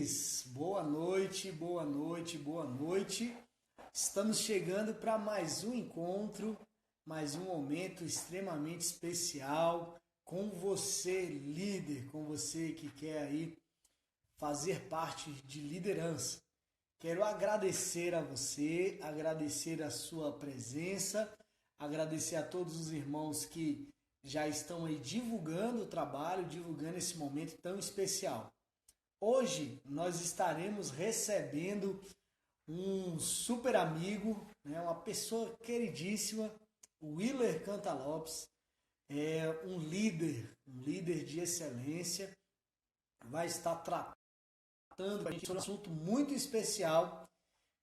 líderes! Boa noite, boa noite, boa noite. Estamos chegando para mais um encontro, mais um momento extremamente especial com você, líder, com você que quer aí fazer parte de liderança. Quero agradecer a você, agradecer a sua presença, agradecer a todos os irmãos que já estão aí divulgando o trabalho, divulgando esse momento tão especial. Hoje nós estaremos recebendo um super amigo, né, uma pessoa queridíssima, o Willer Cantalopes, é um líder de excelência, vai estar tratando a gente sobre um assunto muito especial,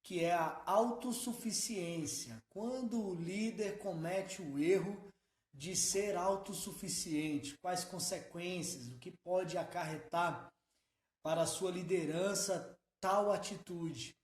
que é a autossuficiência. Quando o líder comete o erro de ser autossuficiente, quais consequências, o que pode acarretar para a sua liderança tal atitude.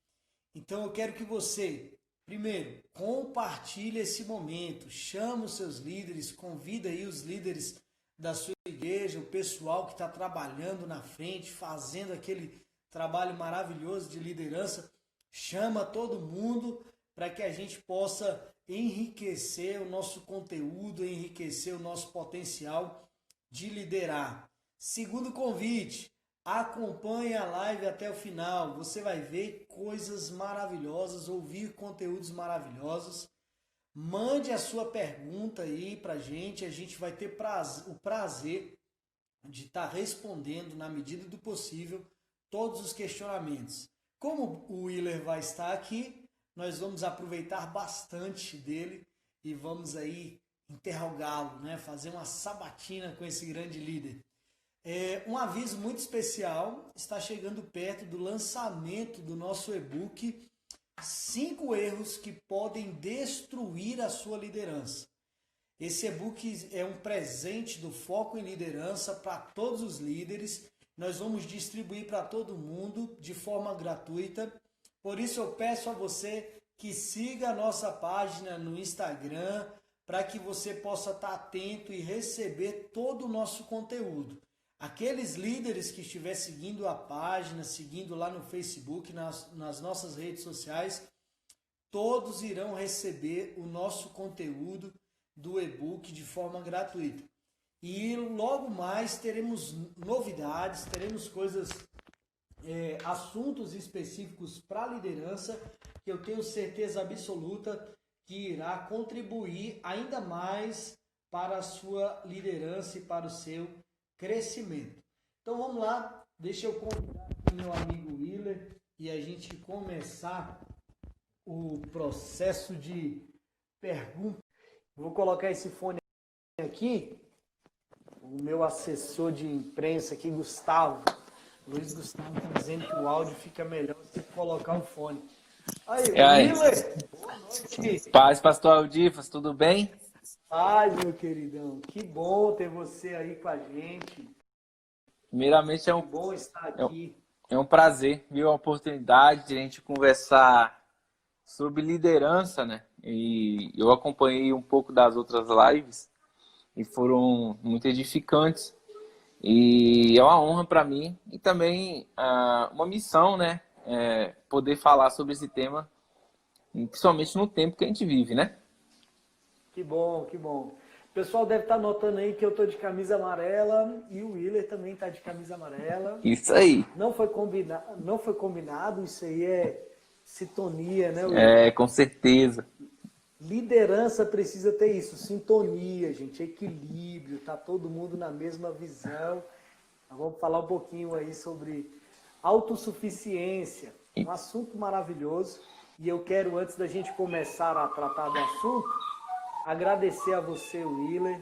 Então eu quero que você, primeiro, compartilhe esse momento, chame os seus líderes, convida aí os líderes da sua igreja, o pessoal que está trabalhando na frente, fazendo aquele trabalho maravilhoso de liderança, chama todo mundo para que a gente possa enriquecer o nosso conteúdo, enriquecer o nosso potencial de liderar. Segundo convite, acompanhe a live até o final, você vai ver coisas maravilhosas, ouvir conteúdos maravilhosos. Mande a sua pergunta aí para a gente vai ter o prazer de estar respondendo na medida do possível todos os questionamentos. Como o Willer vai estar aqui, nós vamos aproveitar bastante dele e vamos aí interrogá-lo, né? Fazer uma sabatina com esse grande líder. Um aviso muito especial, está chegando perto do lançamento do nosso e-book 5 erros que podem destruir a sua liderança. Esse e-book é um presente do Foco em Liderança para todos os líderes. Nós vamos distribuir para todo mundo de forma gratuita. Por isso eu peço a você que siga a nossa página no Instagram para que você possa estar atento e receber todo o nosso conteúdo. Aqueles líderes que estiver seguindo a página, seguindo lá no Facebook, nas nossas redes sociais, todos irão receber o nosso conteúdo do e-book de forma gratuita. E logo mais teremos novidades, teremos coisas, assuntos específicos para a liderança, que eu tenho certeza absoluta que irá contribuir ainda mais para a sua liderança e para o seu crescimento. Então vamos lá, deixa eu convidar aqui meu amigo Willer e a gente começar o processo de pergunta. Vou colocar esse fone aqui. O meu assessor de imprensa aqui, Gustavo, Luiz Gustavo, está dizendo que o áudio fica melhor se colocar o fone. Aí, Willer, boa noite. Paz, pastor Aldifas, tudo bem? Paz, meu queridão, que bom ter você aí com a gente. Primeiramente, Que bom estar aqui. É um prazer, viu, a oportunidade de a gente conversar sobre liderança, né? E eu acompanhei um pouco das outras lives e foram muito edificantes. E é uma honra para mim e também uma missão, né? Poder falar sobre esse tema, principalmente no tempo que a gente vive, né? Que bom, que bom. O pessoal deve estar notando aí que eu estou de camisa amarela e o Willer também está de camisa amarela. Isso aí. Não foi combinado, isso aí é sintonia, né, Willer? Com certeza. Liderança precisa ter isso, sintonia, gente, equilíbrio, tá todo mundo na mesma visão. Nós vamos falar um pouquinho aí sobre autossuficiência, um assunto maravilhoso. E eu quero, antes da gente começar a tratar do assunto, agradecer a você, Willer,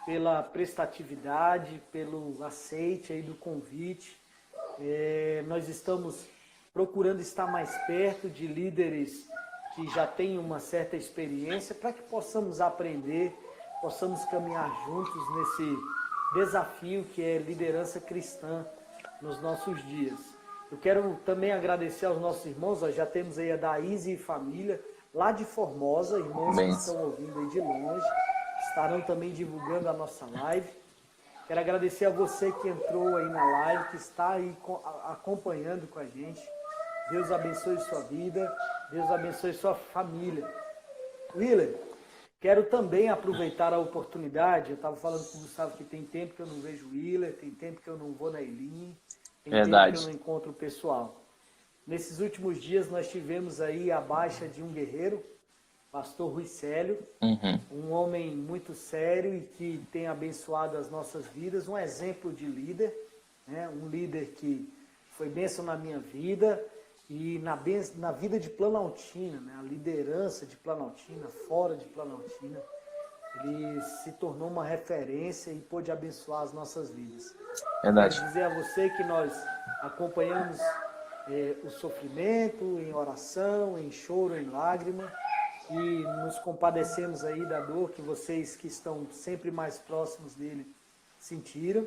pela prestatividade, pelo aceite aí do convite. Nós estamos procurando estar mais perto de líderes que já têm uma certa experiência para que possamos aprender, possamos caminhar juntos nesse desafio que é liderança cristã nos nossos dias. Eu quero também agradecer aos nossos irmãos, já temos aí a Daíse e família, lá de Formosa, irmãos que estão ouvindo aí de longe, estarão também divulgando a nossa live. Quero agradecer a você que entrou aí na live, que está aí acompanhando com a gente. Deus abençoe sua vida, Deus abençoe sua família. Willer, quero também aproveitar a oportunidade. Eu estava falando com o Gustavo que tem tempo que eu não vejo o Willer, tem tempo que eu não vou na Elim, tem tempo que eu não encontro o pessoal. Nesses últimos dias nós tivemos aí a baixa de um guerreiro, pastor Rui Célio, um homem muito sério e que tem abençoado as nossas vidas, um exemplo de líder, né? Um líder que foi bênção na minha vida e na vida de Planaltina, né? A liderança de Planaltina, fora de Planaltina. Ele se tornou uma referência e pôde abençoar as nossas vidas. Verdade. Quero dizer a você que nós acompanhamos o sofrimento em oração, em choro, em lágrima, e nos compadecemos aí da dor que vocês que estão sempre mais próximos dele sentiram.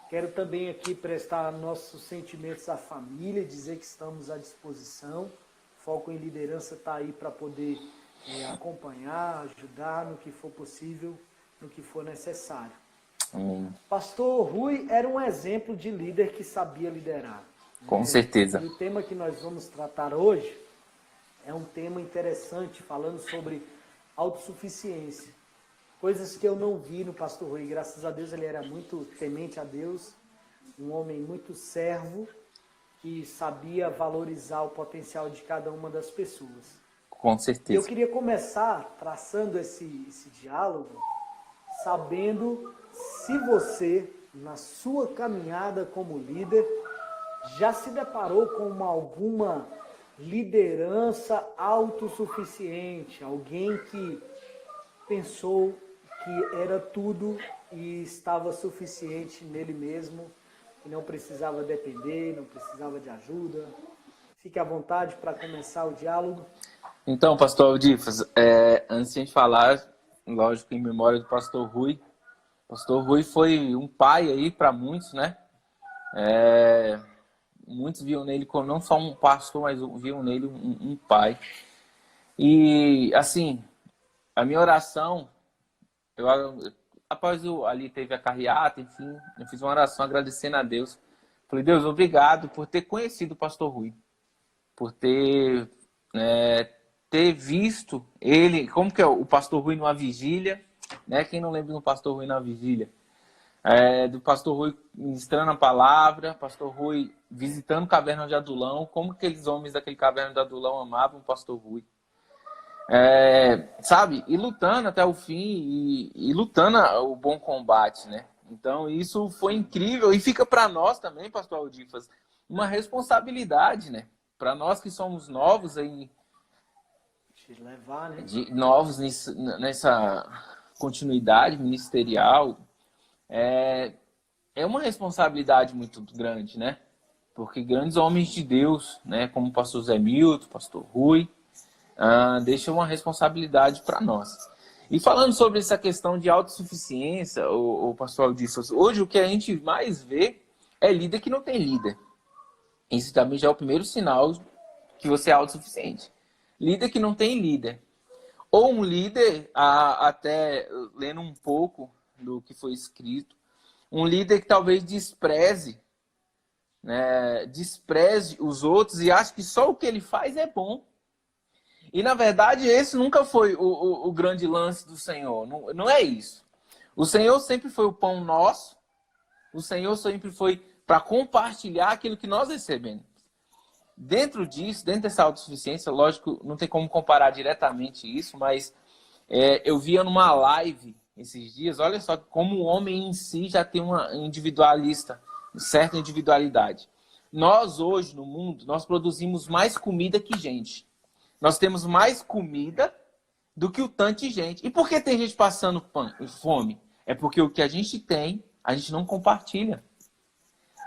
Quero também aqui prestar nossos sentimentos à família, dizer que estamos à disposição. Foco em Liderança está aí para poder acompanhar, ajudar no que for possível, no que for necessário. Pastor Rui era um exemplo de líder que sabia liderar. Com certeza. E o tema que nós vamos tratar hoje é um tema interessante, falando sobre autossuficiência. Coisas que eu não vi no pastor Rui. Graças a Deus ele era muito temente a Deus, um homem muito servo, que sabia valorizar o potencial de cada uma das pessoas. Com certeza. Eu queria começar traçando esse diálogo, sabendo se você, na sua caminhada como líder, já se deparou com alguma liderança autossuficiente, alguém que pensou que era tudo e estava suficiente nele mesmo, e não precisava depender, não precisava de ajuda. Fique à vontade para começar o diálogo. Então, pastor Aldifas, antes de a gente falar, lógico, em memória do pastor Rui, o pastor Rui foi um pai aí para muitos, né? Muitos viam nele como não só um pastor, mas viam nele um pai. E, assim, a minha oração, após ali teve a carreata, enfim, eu fiz uma oração agradecendo a Deus. Falei, Deus, obrigado por ter conhecido o pastor Rui, por ter visto ele, como que é o pastor Rui numa vigília, né? Quem não lembra do pastor Rui na vigília? Do pastor Rui ministrando a palavra, pastor Rui visitando Caverna de Adulão, como aqueles homens daquele Caverna de Adulão amavam o pastor Rui. Sabe? E lutando até o fim, e lutando o bom combate, né? Então isso foi incrível, e fica para nós também, pastor Aldifas, uma responsabilidade, né? Para nós que somos novos aí, levar, né? novos nessa continuidade ministerial, é uma responsabilidade muito grande, né? Porque grandes homens de Deus, né, como o pastor Zé Milton, o pastor Rui, deixam uma responsabilidade para nós. E falando sobre essa questão de autossuficiência, o pastor Aldifas, hoje o que a gente mais vê é líder que não tem líder. Isso também já é o primeiro sinal que você é autossuficiente. Líder que não tem líder. Ou um líder, até lendo um pouco do que foi escrito, um líder que talvez despreze os outros e acha que só o que ele faz é bom. E, na verdade, esse nunca foi o grande lance do Senhor. Não é isso. O Senhor sempre foi o pão nosso. O Senhor sempre foi para compartilhar aquilo que nós recebemos. Dentro disso, dentro dessa autossuficiência, lógico, não tem como comparar diretamente isso, mas eu via numa live esses dias, olha só como o homem em si já tem uma certa individualidade. Nós hoje no mundo, nós produzimos mais comida que gente. Nós temos mais comida do que o tanto de gente. E por que tem gente passando fome? É porque o que a gente tem, a gente não compartilha.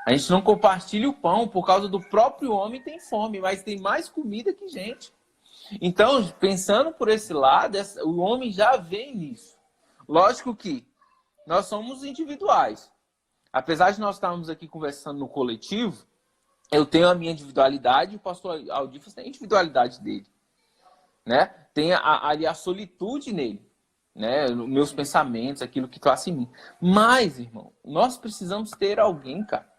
A gente não compartilha o pão por causa do próprio homem tem fome, mas tem mais comida que gente. Então, pensando por esse lado, o homem já vem nisso. Lógico que nós somos individuais. Apesar de nós estarmos aqui conversando no coletivo, eu tenho a minha individualidade e o pastor Aldifas tem a individualidade dele. Né? Tem ali a solitude nele. né? Meus pensamentos, aquilo que passa em mim. Mas, irmão, nós precisamos ter alguém, cara.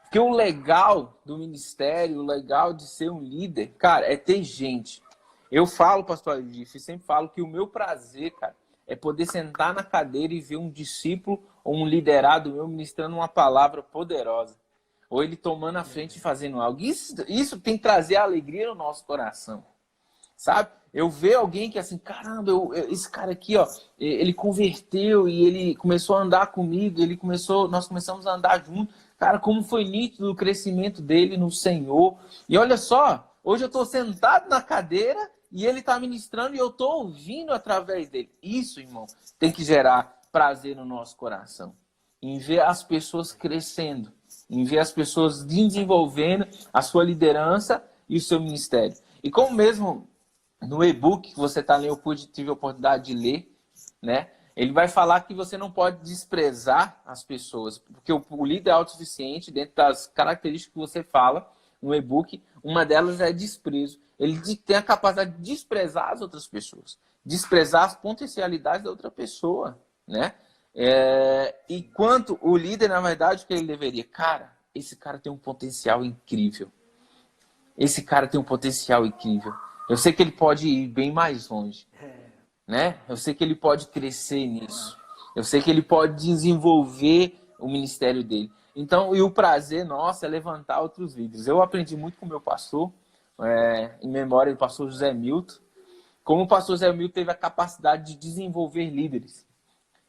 Porque o legal do ministério, o legal de ser um líder, cara, é ter gente. Eu falo, pastor Adif, sempre falo que o meu prazer, cara, é poder sentar na cadeira e ver um discípulo ou um liderado meu ministrando uma palavra poderosa. Ou ele tomando a frente e fazendo algo. Isso tem que trazer alegria no nosso coração. Sabe? Eu ver alguém que assim, caramba, esse cara aqui, ó, ele converteu e ele começou a andar comigo, nós começamos a andar juntos. Cara, como foi nítido o crescimento dele no Senhor. E olha só, hoje eu estou sentado na cadeira e ele está ministrando e eu estou ouvindo através dele. Isso, irmão, tem que gerar prazer no nosso coração. Em ver as pessoas crescendo, em ver as pessoas desenvolvendo a sua liderança e o seu ministério. E como mesmo no e-book que você está lendo, eu tive a oportunidade de ler, né? Ele vai falar que você não pode desprezar as pessoas, porque o líder é autossuficiente, dentro das características que você fala no e-book, uma delas é desprezo. Ele tem a capacidade de desprezar as outras pessoas, desprezar as potencialidades da outra pessoa, né? E quanto o líder, na verdade, o que ele deveria? Cara, esse cara tem um potencial incrível. Esse cara tem um potencial incrível. Eu sei que ele pode ir bem mais longe, né? Eu sei que ele pode crescer nisso. Eu sei que ele pode desenvolver o ministério dele. Então, e o prazer nosso é levantar outros líderes. Eu aprendi muito com o meu pastor, em memória do pastor José Milton, como o pastor José Milton teve a capacidade de desenvolver líderes,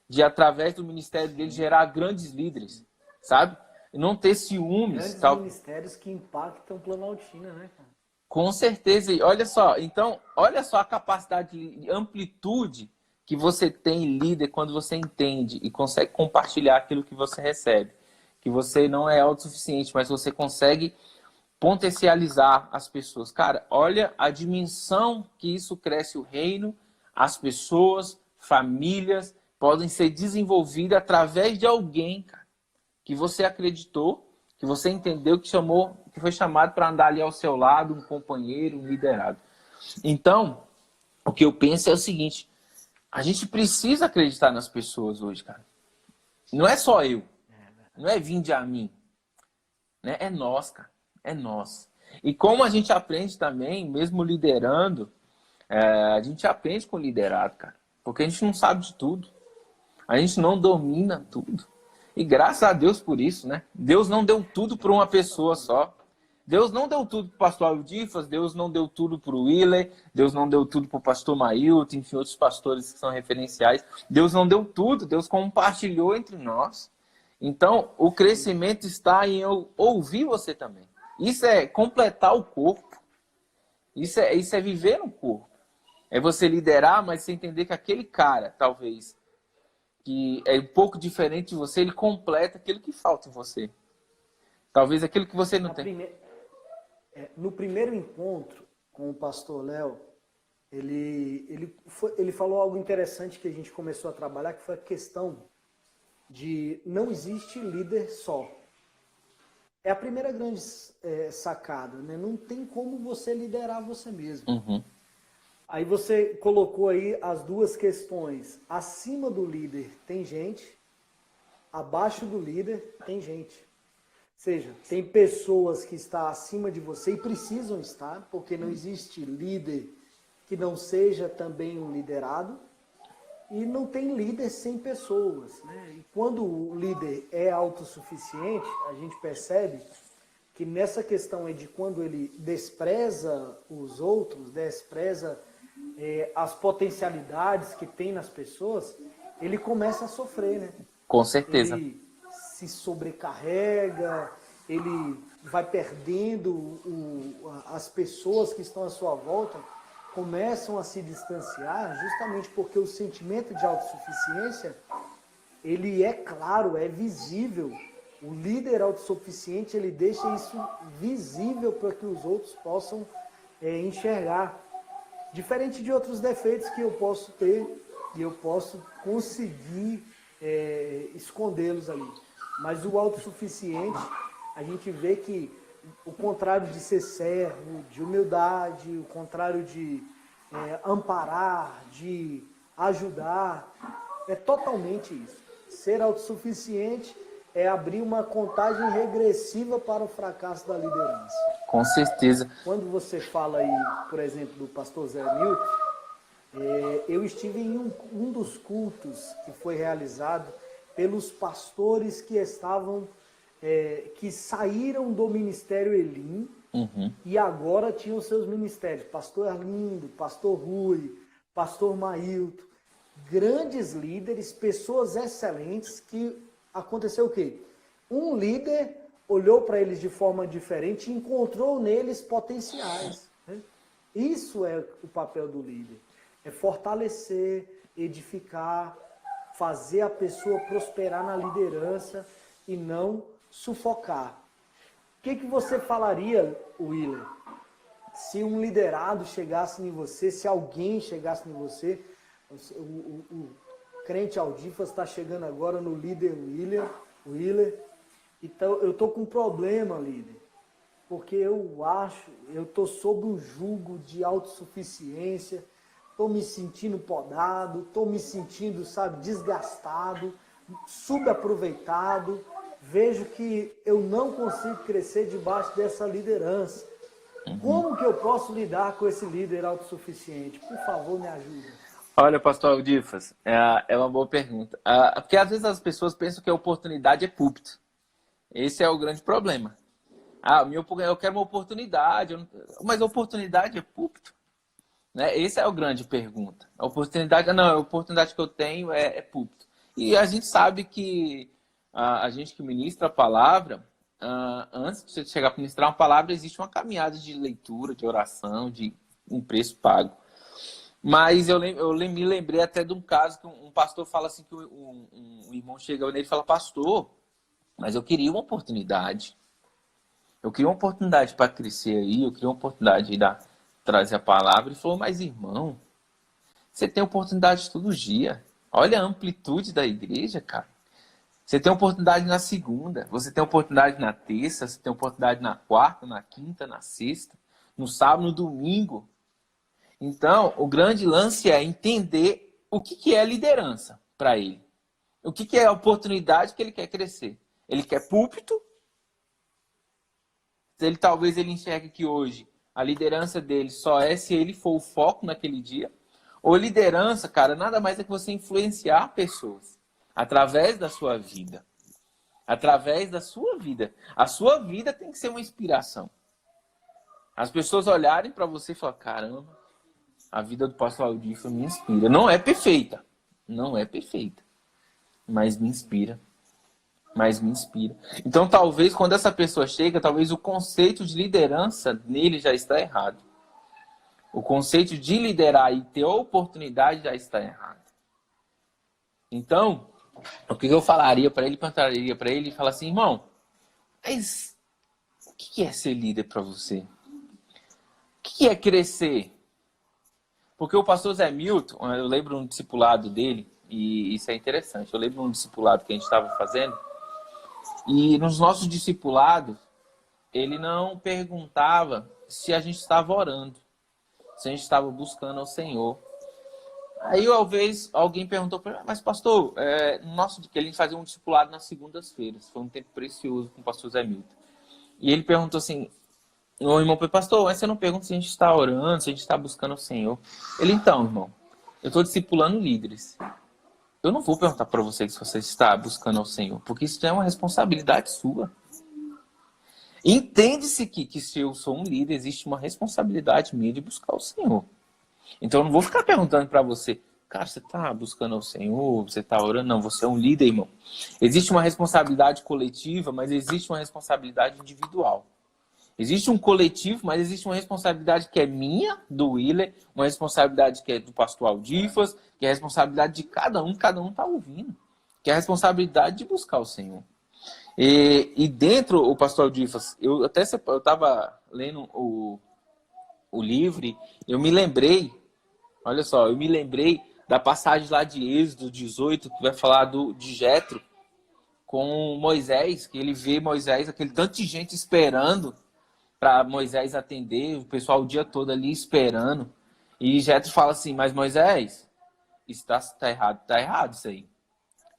de através do ministério dele gerar grandes líderes, sabe? E não ter ciúmes. Grandes ministérios que impactam Planaltina, né, cara? Com certeza. E olha só, então, olha só a capacidade de amplitude que você tem, líder, quando você entende e consegue compartilhar aquilo que você recebe. Que você não é autossuficiente, mas você consegue potencializar as pessoas. Cara, olha a dimensão que isso cresce o reino, as pessoas, famílias, podem ser desenvolvidas através de alguém, cara, que você acreditou, que você entendeu, que foi chamado para andar ali ao seu lado, um companheiro, um liderado. Então, o que eu penso é o seguinte: a gente precisa acreditar nas pessoas hoje, cara. Não é só eu, não é vinde a mim, né? É nós, cara, é nós. E como a gente aprende também, mesmo liderando, a gente aprende com o liderado, cara, porque a gente não sabe de tudo, a gente não domina tudo. E graças a Deus por isso, né? Deus não deu tudo para uma pessoa só. Deus não deu tudo para o pastor Aldifas, Deus não deu tudo para o Willer, Deus não deu tudo para o pastor Mailton, enfim, outros pastores que são referenciais. Deus não deu tudo, Deus compartilhou entre nós. Então, o crescimento está em eu ouvir você também. Isso é completar o corpo. Isso é viver no corpo. É você liderar, mas você entender que aquele cara, talvez, que é um pouco diferente de você, ele completa aquilo que falta em você. Talvez aquilo que você não tem. No primeiro encontro com o pastor Léo, ele falou algo interessante que a gente começou a trabalhar, que foi a questão de não existe líder só. É a primeira grande sacada, né? Não tem como você liderar você mesmo. Uhum. Aí você colocou aí as duas questões. Acima do líder tem gente, abaixo do líder tem gente. Ou seja, tem pessoas que estão acima de você e precisam estar, porque não existe líder que não seja também um liderado. E não tem líder sem pessoas, né? E quando o líder é autossuficiente, a gente percebe que nessa questão de quando ele despreza os outros, despreza as potencialidades que tem nas pessoas, ele começa a sofrer, né? Com certeza. Ele se sobrecarrega, ele vai perdendo as pessoas que estão à sua volta, começam a se distanciar justamente porque o sentimento de autossuficiência, ele é claro, é visível. O líder autossuficiente, ele deixa isso visível para que os outros possam enxergar. Diferente de outros defeitos que eu posso ter e eu posso conseguir escondê-los ali. Mas o autossuficiente, a gente vê que o contrário de ser servo, de humildade, o contrário de amparar, de ajudar. É totalmente isso. Ser autossuficiente é abrir uma contagem regressiva para o fracasso da liderança. Com certeza. Quando você fala aí, por exemplo, do pastor Zé Milton, eu estive em um dos cultos que foi realizado pelos pastores que estavam, que saíram do Ministério Elim e agora tinham seus ministérios. Pastor Arlindo, pastor Rui, pastor Mailton, grandes líderes, pessoas excelentes que aconteceu o quê? Um líder olhou para eles de forma diferente e encontrou neles potenciais. Né? Isso é o papel do líder. É fortalecer, edificar, fazer a pessoa prosperar na liderança e não sufocar. O que você falaria, Willer, se um liderado chegasse em você, se alguém chegasse em você, o crente Aldifas está chegando agora no líder Willer, então eu estou com um problema, líder, porque eu estou sob um jugo de autossuficiência, estou me sentindo podado, estou me sentindo, desgastado, subaproveitado, vejo que eu não consigo crescer debaixo dessa liderança. Como que eu posso lidar com esse líder autossuficiente? Por favor, me ajuda. Olha, pastor Aldifas, é uma boa pergunta. Porque às vezes as pessoas pensam que a oportunidade é púlpito. Esse é o grande problema. Eu quero uma oportunidade, mas a oportunidade é púlpito? Né? Essa é a grande pergunta. A oportunidade que eu tenho é púlpito. E a gente sabe que a gente que ministra a palavra, antes de você chegar para ministrar uma palavra, existe uma caminhada de leitura, de oração, de um preço pago. Mas eu me lembrei até de um caso que um pastor fala assim, que um irmão chega nele e fala, pastor, mas eu queria uma oportunidade. Eu queria uma oportunidade para crescer aí, eu queria uma oportunidade de trazer a palavra. Ele falou, mas irmão, você tem oportunidade todo dia. Olha a amplitude da igreja, cara. Você tem oportunidade na segunda, você tem oportunidade na terça, você tem oportunidade na quarta, na quinta, na sexta, no sábado, no domingo. Então, o grande lance é entender o que é liderança para ele. O que é a oportunidade que ele quer crescer. Ele quer púlpito. Talvez ele enxergue que hoje a liderança dele só é se ele for o foco naquele dia. Ou liderança, cara, nada mais é que você influenciar pessoas através da sua vida. Através da sua vida. A sua vida tem que ser uma inspiração. As pessoas olharem para você e falar, caramba, a vida do pastor Aldifas me inspira. Não é perfeita. Não é perfeita. Mas me inspira. Então, talvez, quando essa pessoa chega, talvez o conceito de liderança nele já está errado. O conceito de liderar e ter oportunidade já está errado. Então, o que eu falaria para ele, perguntaria para ele e falar assim, irmão, mas o que é ser líder para você? O que é crescer? Porque o pastor Zé Milton, eu lembro um discipulado dele, e isso é interessante, eu lembro um discipulado que a gente estava fazendo, e nos nossos discipulados, ele não perguntava se a gente estava orando, se a gente estava buscando ao Senhor. Aí, uma vez, alguém perguntou para ele, mas pastor, que a gente fazia um discipulado nas segundas-feiras, foi um tempo precioso com o pastor Zé Milton. E ele perguntou assim, o irmão falou, pastor, mas você não pergunta se a gente está orando, se a gente está buscando ao Senhor. Ele, então, irmão, eu estou discipulando líderes. Eu não vou perguntar para você se você está buscando ao Senhor, porque isso é uma responsabilidade sua. Entende-se que se eu sou um líder, existe uma responsabilidade minha de buscar o Senhor. Então eu não vou ficar perguntando para você, cara, você está buscando ao Senhor, você está orando? Não, você é um líder, irmão. Existe uma responsabilidade coletiva, mas existe uma responsabilidade individual. Existe um coletivo, mas existe uma responsabilidade que é minha, do Willer, uma responsabilidade que é do pastor Aldifas, que é a responsabilidade de cada um está ouvindo, que é a responsabilidade de buscar o Senhor. E dentro, o pastor Aldifas, eu estava lendo o livro, eu me lembrei, olha só, da passagem lá de Êxodo 18, que vai falar de Jetro, com Moisés, que ele vê Moisés, aquele tanto de gente esperando para Moisés atender, o pessoal o dia todo ali esperando. E Jetro fala assim, mas Moisés, Está errado. Está errado isso aí.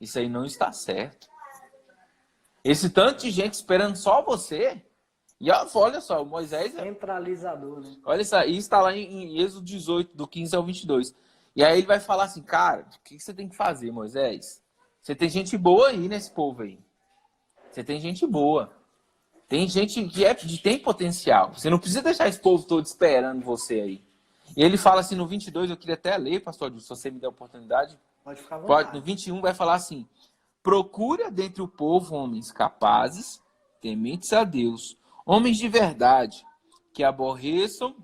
Isso aí não está certo. Esse tanto de gente esperando só você. E olha só, o Moisés... Centralizador, né? Olha isso aí, está lá em Êxodo 18, do 15 ao 22. E aí ele vai falar assim, cara, o que você tem que fazer, Moisés? Você tem gente boa aí nesse povo aí. Você tem gente boa. Tem gente que tem potencial. Você não precisa deixar esse povo todo esperando você aí. E ele fala assim no 22, eu queria até ler, pastor Adilson, se você me der a oportunidade. Pode ficar à vontade. No 21 vai falar assim, procura dentre o povo homens capazes, tementes a Deus, homens de verdade, que aborreçam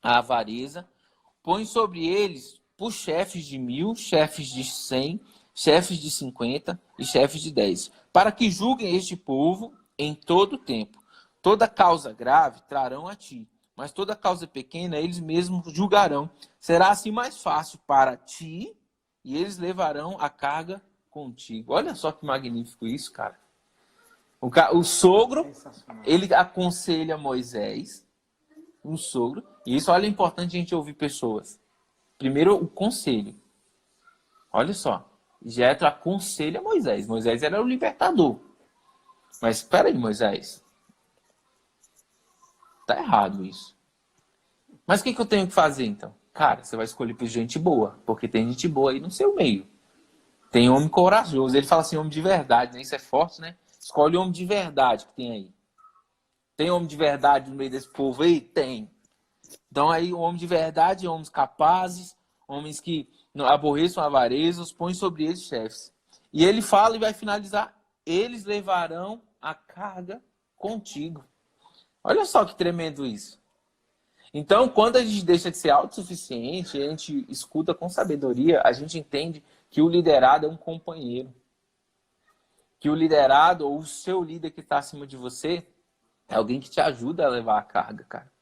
a avareza, põe sobre eles por chefes de 1000, chefes de 100, chefes de 50 e chefes de 10, para que julguem este povo em todo o tempo. Toda causa grave trarão a ti, mas toda causa pequena eles mesmos julgarão. Será assim mais fácil para ti e eles levarão a carga contigo. Olha só que magnífico isso, cara. O sogro, ele aconselha Moisés, um sogro, e isso, olha, é importante a gente ouvir pessoas. Primeiro, o conselho. Olha só, Jetro aconselha Moisés. Moisés era o libertador. Mas espera aí, Moisés. Tá errado isso. Mas o que eu tenho que fazer, então? Cara, você vai escolher por gente boa, porque tem gente boa aí no seu meio. Tem homem corajoso. Ele fala assim, homem de verdade, né? Isso é forte, né? Escolhe homem de verdade que tem aí. Tem homem de verdade no meio desse povo aí? Tem. Então aí, o homem de verdade, homens capazes, homens que não aborreçam avarezas, põe sobre eles chefes. E ele fala e vai finalizar, eles levarão a carga contigo. Olha só que tremendo isso. Então, quando a gente deixa de ser autossuficiente, a gente escuta com sabedoria, a gente entende que o liderado é um companheiro. Que o liderado, ou o seu líder que está acima de você, é alguém que te ajuda a levar a carga, cara.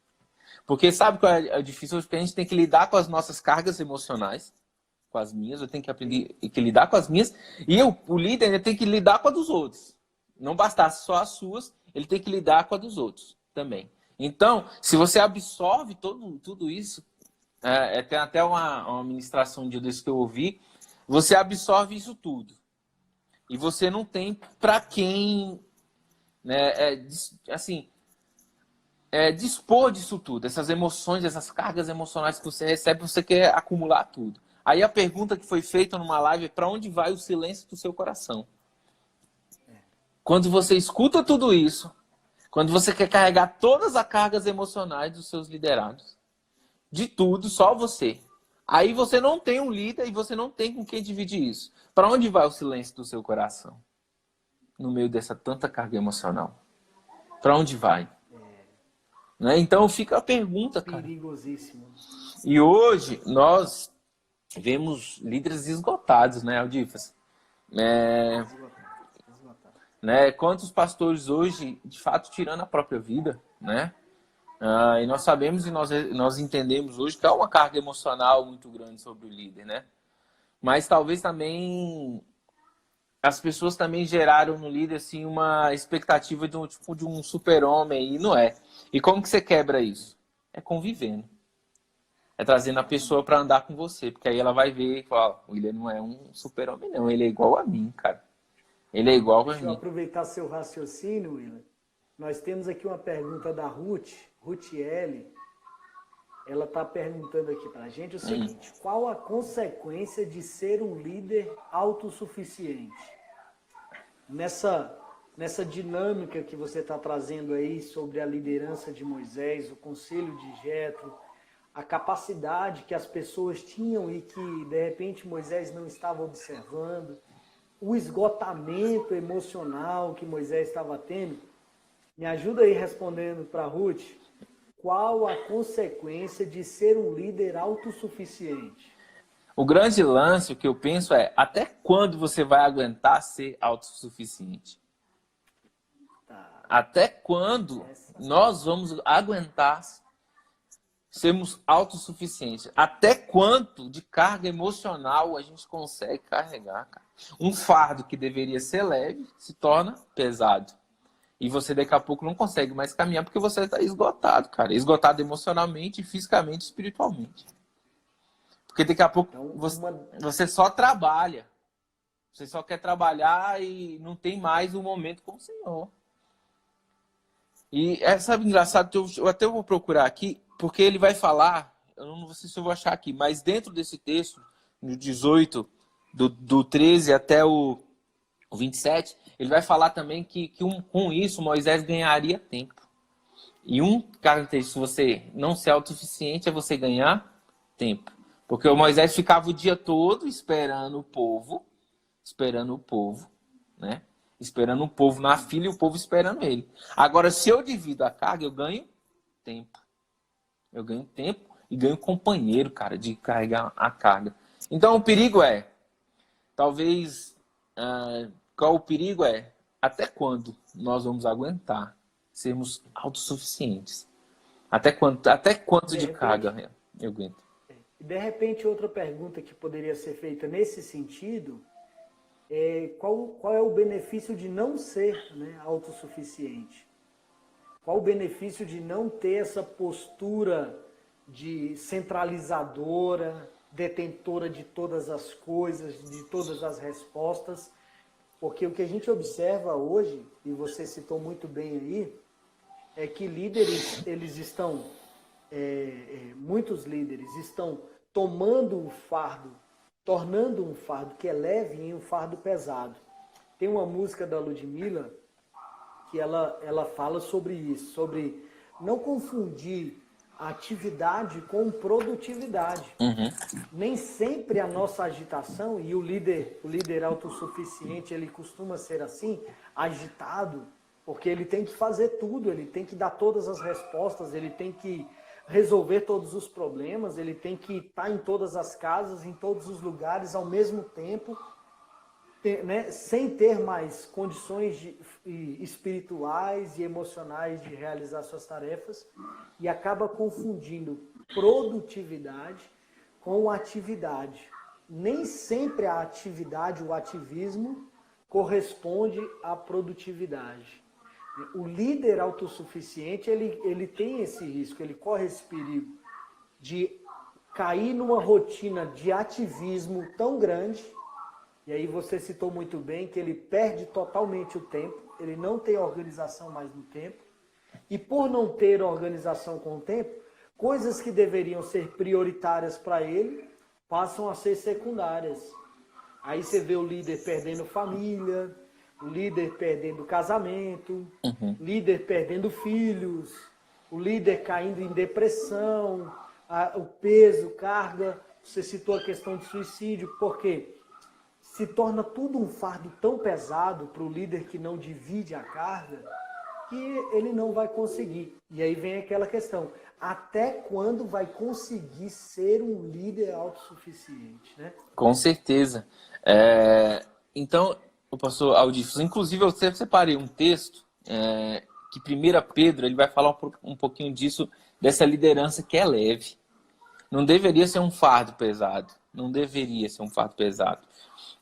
Porque sabe qual é difícil? Porque a gente tem que lidar com as nossas cargas emocionais, com as minhas, eu tenho que aprender a lidar com as minhas, e o líder ele tem que lidar com a dos outros. Não bastasse só as suas, ele tem que lidar com a dos outros também. Então, se você absorve tudo isso, tem até uma ministração de Deus que eu ouvi, você absorve isso tudo. E você não tem para quem, né, dispor disso tudo, essas emoções, essas cargas emocionais que você recebe, você quer acumular tudo. Aí a pergunta que foi feita numa live é para onde vai o silêncio do seu coração? Quando você escuta tudo isso, quando você quer carregar todas as cargas emocionais dos seus liderados, de tudo, só você. Aí você não tem um líder e você não tem com quem dividir isso. Para onde vai o silêncio do seu coração? No meio dessa tanta carga emocional. Para onde vai? Né? Então fica a pergunta, cara. Perigosíssimo. E hoje nós vemos líderes esgotados, né, Aldifas? Né? Quantos pastores hoje, de fato, tirando a própria vida, né? E nós sabemos e nós entendemos hoje que há uma carga emocional muito grande sobre o líder, né? Mas talvez também as pessoas também geraram no líder assim uma expectativa de um super-homem e não é. E como que você quebra isso? É convivendo. É trazendo a pessoa para andar com você, porque aí ela vai ver e fala, o William não é um super-homem não, ele é igual a mim, cara. Ele é igual a mim. Deixa eu aproveitar seu raciocínio, William. Nós temos aqui uma pergunta da Ruth L. Ela está perguntando aqui para a gente o seguinte, qual a consequência de ser um líder autossuficiente? Nessa dinâmica que você está trazendo aí sobre a liderança de Moisés, o conselho de Jetro, a capacidade que as pessoas tinham e que, de repente, Moisés não estava observando, o esgotamento emocional que Moisés estava tendo. Me ajuda aí respondendo para Ruth, qual a consequência de ser um líder autossuficiente? O grande lance, o que eu penso é, até quando você vai aguentar ser autossuficiente? Tá. Até quando nós vamos aguentar sermos autossuficientes? Até quanto de carga emocional a gente consegue carregar, cara? Um fardo que deveria ser leve se torna pesado. E você daqui a pouco não consegue mais caminhar porque você está esgotado, cara. Esgotado emocionalmente, fisicamente, espiritualmente. Porque daqui a pouco Então, você só trabalha. Você só quer trabalhar e não tem mais um momento com o Senhor. E sabe, engraçado, eu até vou procurar aqui, porque ele vai falar, eu não sei se eu vou achar aqui, mas dentro desse texto, no 18, do 13 até o 27, ele vai falar também que com isso Moisés ganharia tempo. E característica de você não ser autossuficiente é você ganhar tempo. Porque o Moisés ficava o dia todo esperando o povo, né? Esperando o povo na fila e o povo esperando ele. Agora, se eu divido a carga, eu ganho tempo. Eu ganho tempo e ganho companheiro, cara, de carregar a carga. Então, o perigo talvez, qual o perigo até quando nós vamos aguentar sermos autossuficientes? Até quanto de carga eu aguento? De repente, outra pergunta que poderia ser feita nesse sentido qual é o benefício de não ser, né, autossuficiente? Qual o benefício de não ter essa postura de centralizadora, detentora de todas as coisas, de todas as respostas? Porque o que a gente observa hoje, e você citou muito bem aí, é que muitos líderes estão tomando um fardo, tornando um fardo que é leve em um fardo pesado. Tem uma música da Ludmilla que ela fala sobre isso, sobre não confundir atividade com produtividade. Uhum. Nem sempre a nossa agitação, e o líder autossuficiente, ele costuma ser assim, agitado, porque ele tem que fazer tudo, ele tem que dar todas as respostas, ele tem que resolver todos os problemas, ele tem que estar em todas as casas, em todos os lugares ao mesmo tempo, né, sem ter mais condições espirituais e emocionais de realizar suas tarefas, e acaba confundindo produtividade com atividade. Nem sempre a atividade, o ativismo, corresponde à produtividade. O líder autossuficiente, ele tem esse risco, ele corre esse perigo de cair numa rotina de ativismo tão grande, e aí você citou muito bem que ele perde totalmente o tempo, ele não tem organização mais no tempo, e por não ter organização com o tempo, coisas que deveriam ser prioritárias para ele passam a ser secundárias. Aí você vê o líder perdendo família, o líder perdendo casamento, o líder perdendo filhos, o líder caindo em depressão, o peso, carga. Você citou a questão de suicídio, porque se torna tudo um fardo tão pesado para o líder que não divide a carga, que ele não vai conseguir. E aí vem aquela questão, até quando vai conseguir ser um líder autossuficiente, né? Com certeza. Então, o pastor Aldifos, inclusive eu separei um texto que 1 Pedro ele vai falar um pouquinho disso, dessa liderança que é leve. Não deveria ser um fardo pesado. Não deveria ser um fardo pesado.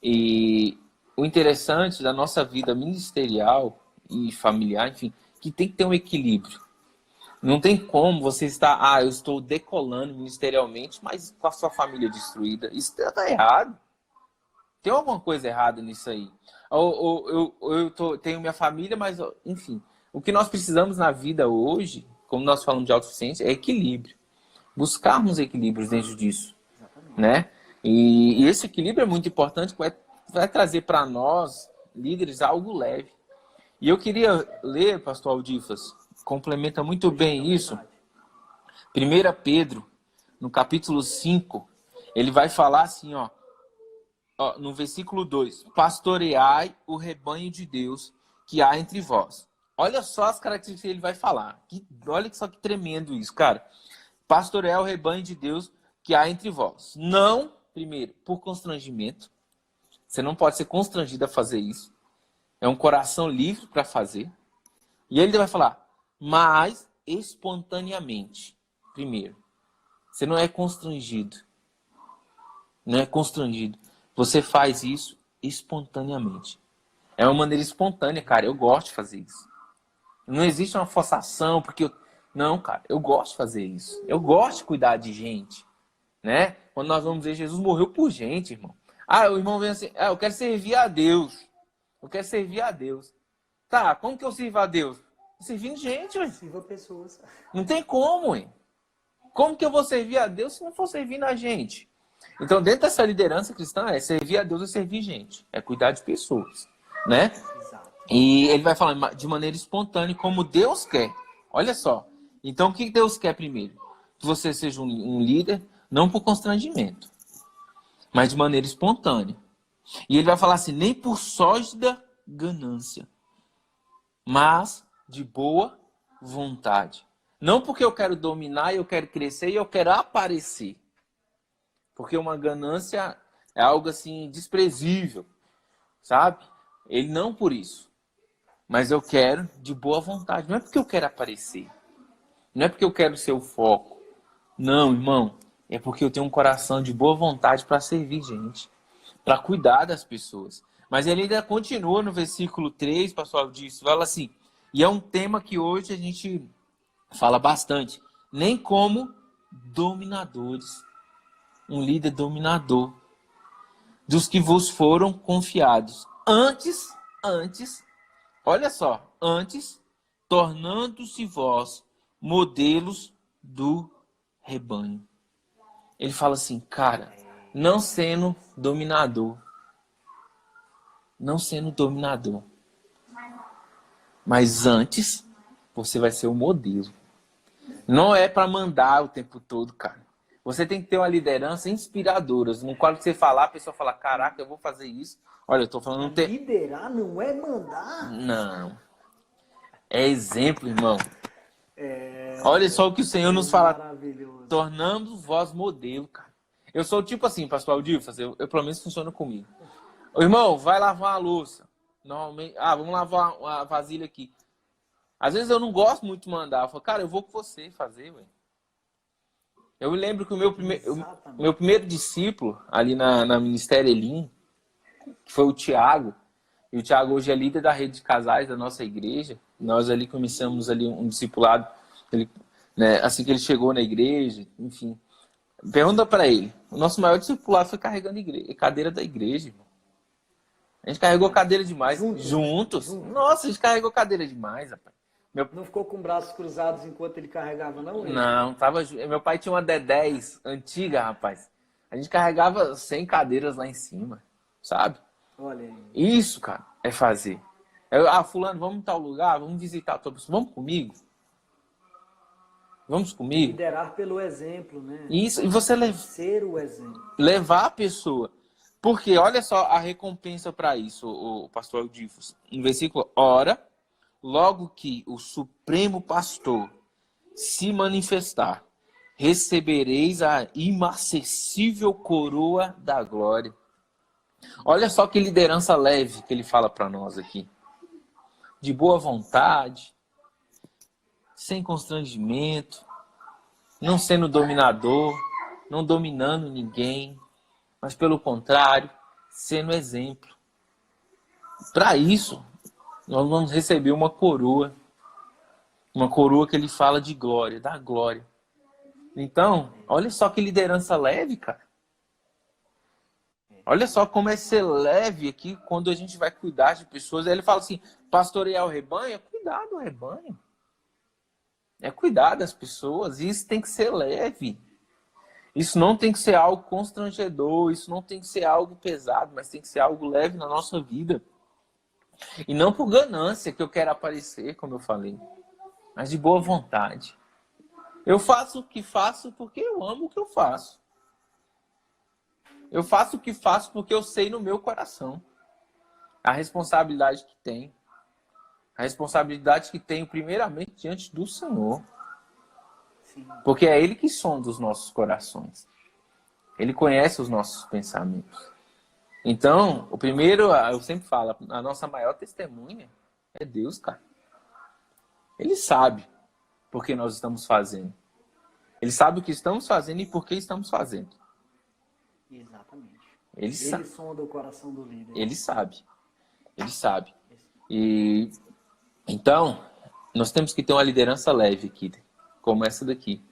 E o interessante da nossa vida ministerial e familiar, enfim, que tem que ter um equilíbrio. Não tem como você estar, eu estou decolando ministerialmente, mas com a sua família destruída. Isso está errado. Tem alguma coisa errada nisso aí. Tenho minha família, mas, enfim, o que nós precisamos na vida hoje, como nós falamos de autossuficiência, é equilíbrio. Buscarmos equilíbrios dentro disso. Né? E esse equilíbrio é muito importante, vai trazer para nós, líderes, algo leve. E eu queria ler, pastor Aldifas, complementa muito bem isso. 1 Pedro, no capítulo 5, ele vai falar assim, no versículo 2, pastoreai o rebanho de Deus que há entre vós. Olha só as características que ele vai falar. Olha só que tremendo isso, cara. Pastoreai o rebanho de Deus que há entre vós. Não, primeiro, por constrangimento. Você não pode ser constrangido a fazer isso. É um coração livre para fazer. E ele vai falar, mas espontaneamente. Primeiro, você não é constrangido. Não é constrangido. Você faz isso espontaneamente. É uma maneira espontânea, cara. Eu gosto de fazer isso. Não existe uma forçação, porque não, cara, eu gosto de fazer isso. Eu gosto de cuidar de gente, né? quando nós vamos ver, Jesus morreu por gente, irmão. O irmão vem assim, eu quero servir a Deus. Eu quero servir a Deus. Tá, como que eu sirvo a Deus? Servindo gente, ué. Sirva pessoas. Não tem como, ué. Como que eu vou servir a Deus se não for servindo a gente? Então, dentro dessa liderança cristã, servir a Deus é servir gente. É cuidar de pessoas, né? Exato. E ele vai falar de maneira espontânea, como Deus quer. Olha só. Então, o que Deus quer primeiro? Que você seja um líder, não por constrangimento, mas de maneira espontânea. E ele vai falar assim, nem por sórdida ganância, mas de boa vontade. Não porque eu quero dominar, eu quero crescer e eu quero aparecer. Porque uma ganância é algo assim desprezível, sabe? Ele não por isso. Mas eu quero de boa vontade. Não é porque eu quero aparecer. Não é porque eu quero ser o foco. Não, irmão. É porque eu tenho um coração de boa vontade para servir gente. Para cuidar das pessoas. Mas ele ainda continua no versículo 3, pastor disso. Fala assim. E é um tema que hoje a gente fala bastante. Nem como dominadores. Um líder dominador. Dos que vos foram confiados. Antes, olha só, antes, tornando-se vós modelos do rebanho. Ele fala assim, cara, não sendo dominador. Não sendo dominador. Mas antes, você vai ser o modelo. Não é para mandar o tempo todo, cara. Você tem que ter uma liderança inspiradora. No qual você falar, a pessoa fala, caraca, eu vou fazer isso. Olha, eu tô falando... Liderar não é mandar. Não. É exemplo, irmão. Olha só o que o Senhor nos fala. Maravilhoso. Tornando vós modelo, cara. Eu sou tipo assim, pastor Aldifas, eu pelo menos funciona comigo. Ô, irmão, vai lavar a louça. Normalmente, vamos lavar a vasilha aqui. Às vezes eu não gosto muito de mandar. Eu falo, cara, eu vou com você fazer, velho. Eu me lembro que o meu primeiro discípulo ali na Ministério Elim, que foi o Tiago, e o Tiago hoje é líder da rede de casais da nossa igreja. Nós ali começamos ali um discipulado, né, assim que ele chegou na igreja, enfim. Pergunta para ele, o nosso maior discipulado foi carregando cadeira da igreja, irmão. A gente carregou cadeira demais, juntos. Nossa, a gente carregou cadeira demais, rapaz. Não ficou com braços cruzados enquanto ele carregava, não? Não, tava. Meu pai tinha uma D10 antiga, rapaz. A gente carregava 100 cadeiras lá em cima, sabe? Olha aí. Isso, cara, é fazer. Fulano, vamos em tal lugar, vamos visitar a tua pessoa. Vamos comigo? Vamos comigo? Liderar pelo exemplo, né? Isso, e você ser o exemplo. Levar a pessoa. Porque olha só a recompensa para isso, o pastor Eudifos. No versículo, ora, logo que o Supremo Pastor se manifestar, recebereis a inacessível coroa da glória. Olha só que liderança leve que ele fala para nós aqui. De boa vontade, sem constrangimento, não sendo dominador, não dominando ninguém, mas pelo contrário, sendo exemplo. Para isso, nós vamos receber uma coroa que ele fala de glória, da glória. Então, olha só que liderança leve, cara. Olha só como é ser leve aqui quando a gente vai cuidar de pessoas. Aí ele fala assim, pastorear o rebanho é cuidar do rebanho. É cuidar das pessoas. E isso tem que ser leve. Isso não tem que ser algo constrangedor. Isso não tem que ser algo pesado, mas tem que ser algo leve na nossa vida. E não por ganância que eu quero aparecer, como eu falei. Mas de boa vontade. Eu faço o que faço porque eu amo o que eu faço. Eu faço o que faço porque eu sei no meu coração a responsabilidade que tenho. A responsabilidade que tenho primeiramente diante do Senhor. Sim. Porque é Ele que sonda os nossos corações. Ele conhece os nossos pensamentos. Então, o primeiro, eu sempre falo, a nossa maior testemunha é Deus, cara. Ele sabe por que nós estamos fazendo. Ele sabe o que estamos fazendo e por que estamos fazendo. Exatamente. Ele sonda o coração do líder. Ele sabe. Ele sabe. E então, nós temos que ter uma liderança leve aqui, como essa daqui.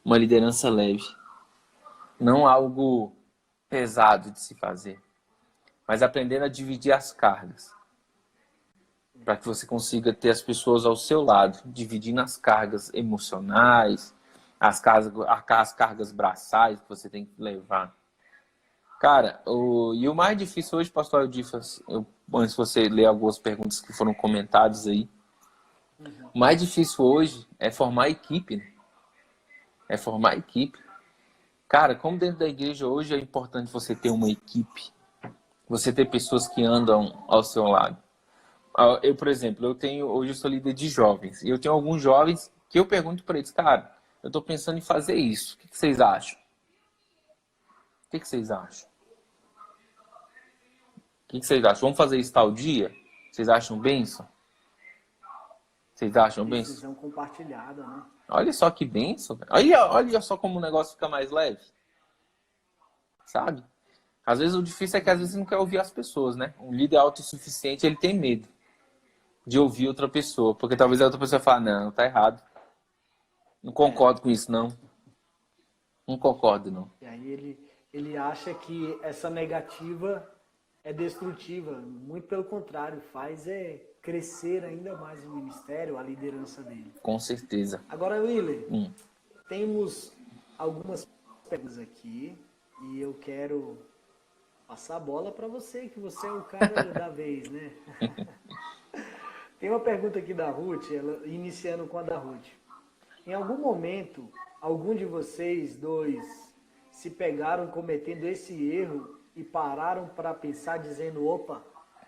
Uma liderança leve. não algo pesado de se fazer, mas aprendendo a dividir as cargas, para que você consiga ter as pessoas ao seu lado, dividindo as cargas emocionais, as cargas braçais que você tem que levar. Cara, e o mais difícil hoje, pastor Eudifas, antes de você ler algumas perguntas que foram comentadas aí, o mais difícil hoje é formar equipe, né? É formar equipe. Cara, como dentro da igreja hoje é importante você ter uma equipe, você ter pessoas que andam ao seu lado. Eu, por exemplo, hoje eu sou líder de jovens, e eu tenho alguns jovens que eu pergunto para eles, cara, eu estou pensando em fazer isso, o que vocês acham? O que vocês acham? O que vocês acham? Vamos fazer isso tal dia? Vocês acham bênção? Vocês acham bênção? Decisão compartilhada, né? Olha só que bênção. Olha só como o negócio fica mais leve. Sabe? Às vezes o difícil é que às vezes não quer ouvir as pessoas, né? Um líder autossuficiente, ele tem medo de ouvir outra pessoa. Porque talvez a outra pessoa fale, não, tá errado. Não concordo com isso, não. Não concordo, não. E aí ele acha que essa negativa é destrutiva. Muito pelo contrário, faz crescer ainda mais o ministério, a liderança dele. Com certeza. Agora, Willer, temos algumas perguntas aqui e eu quero passar a bola para você, que você é o cara da vez, né? Tem uma pergunta aqui da Ruth, iniciando com a da Ruth. Em algum momento, algum de vocês dois se pegaram cometendo esse erro e pararam para pensar, dizendo, opa,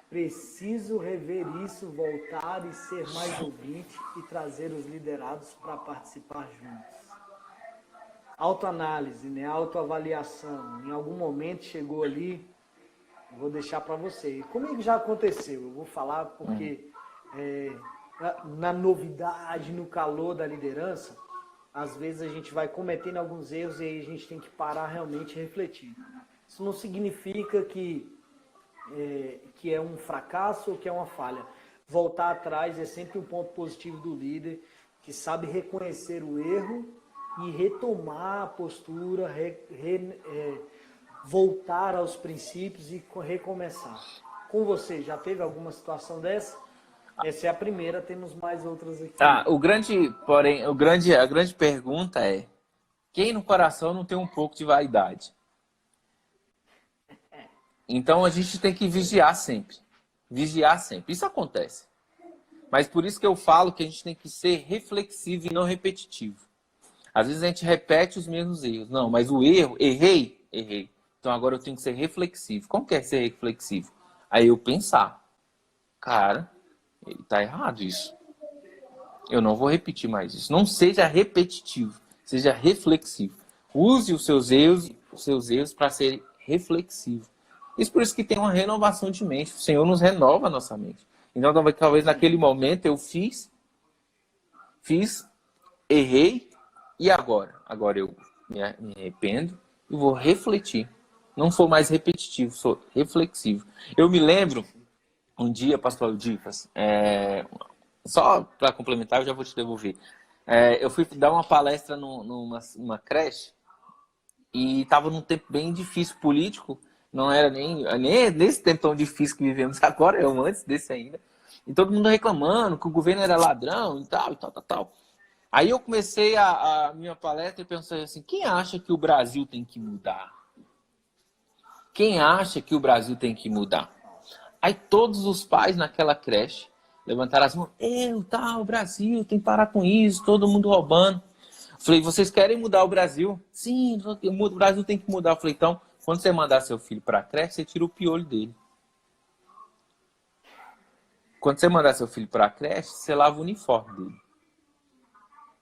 preciso rever isso, voltar e ser mais ouvinte e trazer os liderados para participar juntos. Autoanálise, né? Autoavaliação. Em algum momento chegou ali, vou deixar para você. Comigo já aconteceu, eu vou falar porque na novidade, no calor da liderança, às vezes a gente vai cometendo alguns erros e aí a gente tem que parar realmente e refletir. Isso não significa que é um fracasso ou que é uma falha. Voltar atrás é sempre um ponto positivo do líder, que sabe reconhecer o erro e retomar a postura, voltar aos princípios e recomeçar. Com você, já teve alguma situação dessa? Essa é a primeira, temos mais outras aqui. A grande pergunta é: quem no coração não tem um pouco de vaidade? Então a gente tem que vigiar sempre. Vigiar sempre. Isso acontece. Mas por isso que eu falo que a gente tem que ser reflexivo e não repetitivo. Às vezes a gente repete os mesmos erros. Não, mas o erro, errei. Então agora eu tenho que ser reflexivo. Como que é ser reflexivo? Aí eu pensar, cara, tá errado isso. Eu não vou repetir mais isso. Não seja repetitivo, seja reflexivo. Use os seus erros para ser reflexivo. Isso por isso que tem uma renovação de mente. O Senhor nos renova a nossa mente. Então talvez naquele momento eu fiz, errei, e agora? Agora eu me arrependo e vou refletir. Não sou mais repetitivo, sou reflexivo. Eu me lembro, um dia, pastor Eudifas, só para complementar, eu já vou te devolver. Eu fui dar uma palestra numa creche e estava num tempo bem difícil político. Não era nem nesse tempo tão difícil que vivemos agora, eu antes desse ainda. E todo mundo reclamando que o governo era ladrão e tal. Aí eu comecei a minha palestra e pensei assim, quem acha que o Brasil tem que mudar? Quem acha que o Brasil tem que mudar? Aí todos os pais naquela creche levantaram as mãos. O Brasil tem que parar com isso, todo mundo roubando. Falei, vocês querem mudar o Brasil? Sim, o Brasil tem que mudar. Falei, então, quando você mandar seu filho para a creche, você tira o piolho dele. Quando você mandar seu filho para a creche, você lava o uniforme dele.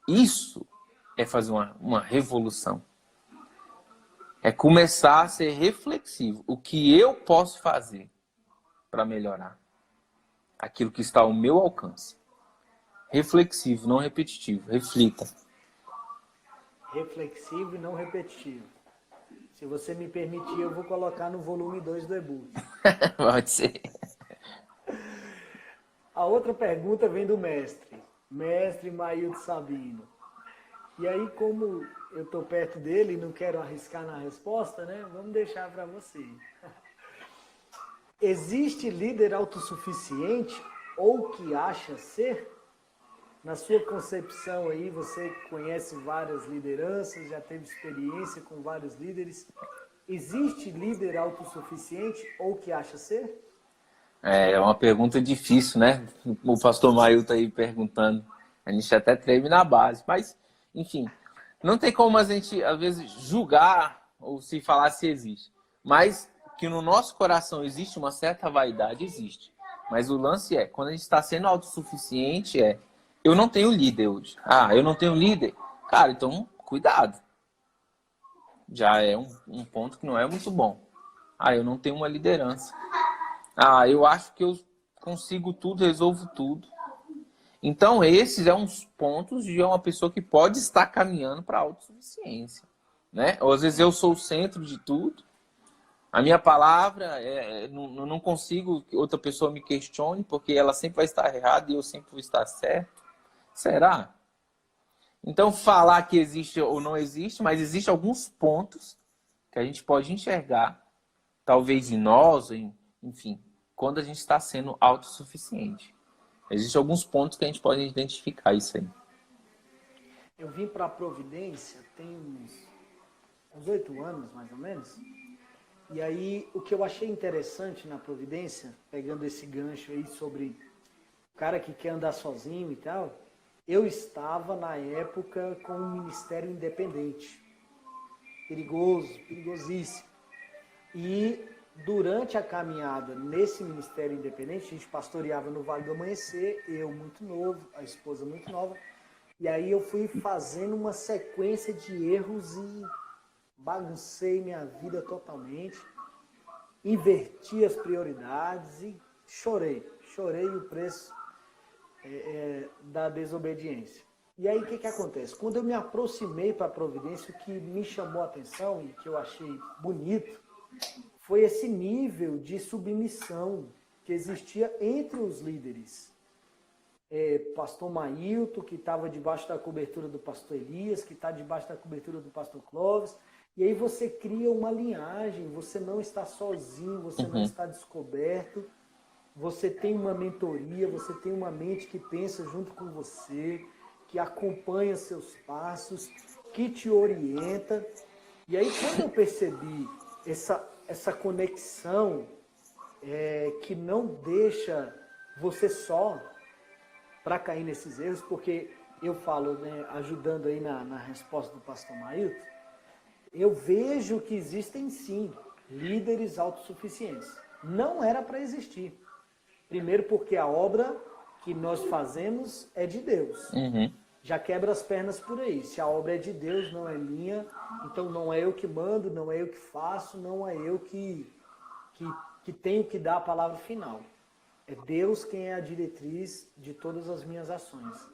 Isso é fazer uma revolução. É começar a ser reflexivo. O que eu posso fazer para melhorar aquilo que está ao meu alcance? Reflexivo, não repetitivo. Reflita. Reflexivo e não repetitivo. Se você me permitir, eu vou colocar no volume 2 do e-book. Pode ser. A outra pergunta vem do mestre Maílton Sabino. E aí, como eu estou perto dele e não quero arriscar na resposta, né? Vamos deixar para você. Existe líder autossuficiente ou que acha ser? Na sua concepção aí, você conhece várias lideranças, já teve experiência com vários líderes. Existe líder autossuficiente ou que acha ser? É uma pergunta difícil, né? O pastor Mail tá aí perguntando. A gente até treme na base. Mas, enfim, não tem como a gente, às vezes, julgar ou se falar se existe. Mas que no nosso coração existe uma certa vaidade, existe. Mas o lance é, quando a gente está sendo autossuficiente, eu não tenho líder hoje. Ah, eu não tenho líder? Cara, então, cuidado. Já é um ponto que não é muito bom. Ah, eu não tenho uma liderança. Ah, eu acho que eu consigo tudo, resolvo tudo. Então, esses são uns pontos de uma pessoa que pode estar caminhando para a autossuficiência, né? Ou às vezes eu sou o centro de tudo. A minha palavra, não consigo que outra pessoa me questione, porque ela sempre vai estar errada e eu sempre vou estar certo. Será? Então, falar que existe ou não existe, mas existem alguns pontos que a gente pode enxergar, talvez em nós, enfim, quando a gente está sendo autossuficiente. Existem alguns pontos que a gente pode identificar isso aí. Eu vim para a Providência tem uns 8 anos, mais ou menos. E aí, o que eu achei interessante na Providência, pegando esse gancho aí sobre o cara que quer andar sozinho e tal, eu estava, na época, com um ministério independente. Perigoso, perigosíssimo. E durante a caminhada nesse ministério independente, a gente pastoreava no Vale do Amanhecer, eu muito novo, a esposa muito nova, e aí eu fui fazendo uma sequência de erros e baguncei minha vida totalmente, inverti as prioridades e chorei o preço da desobediência. E aí o que acontece? Quando eu me aproximei para a Providência, o que me chamou a atenção e que eu achei bonito foi esse nível de submissão que existia entre os líderes. Pastor Mailton, que estava debaixo da cobertura do pastor Elias, que está debaixo da cobertura do pastor Clóvis, e aí você cria uma linhagem, você não está sozinho, você não está descoberto, você tem uma mentoria, você tem uma mente que pensa junto com você, que acompanha seus passos, que te orienta. E aí quando eu percebi essa conexão que não deixa você só para cair nesses erros, porque eu falo, né, ajudando aí na resposta do pastor Mailton, eu vejo que existem sim líderes autossuficientes. Não era para existir. Primeiro porque a obra que nós fazemos é de Deus. Já quebra as pernas por aí. Se a obra é de Deus, não é minha, então não é eu que mando, não é eu que faço, não é eu que tenho que dar a palavra final. É Deus quem é a diretriz de todas as minhas ações.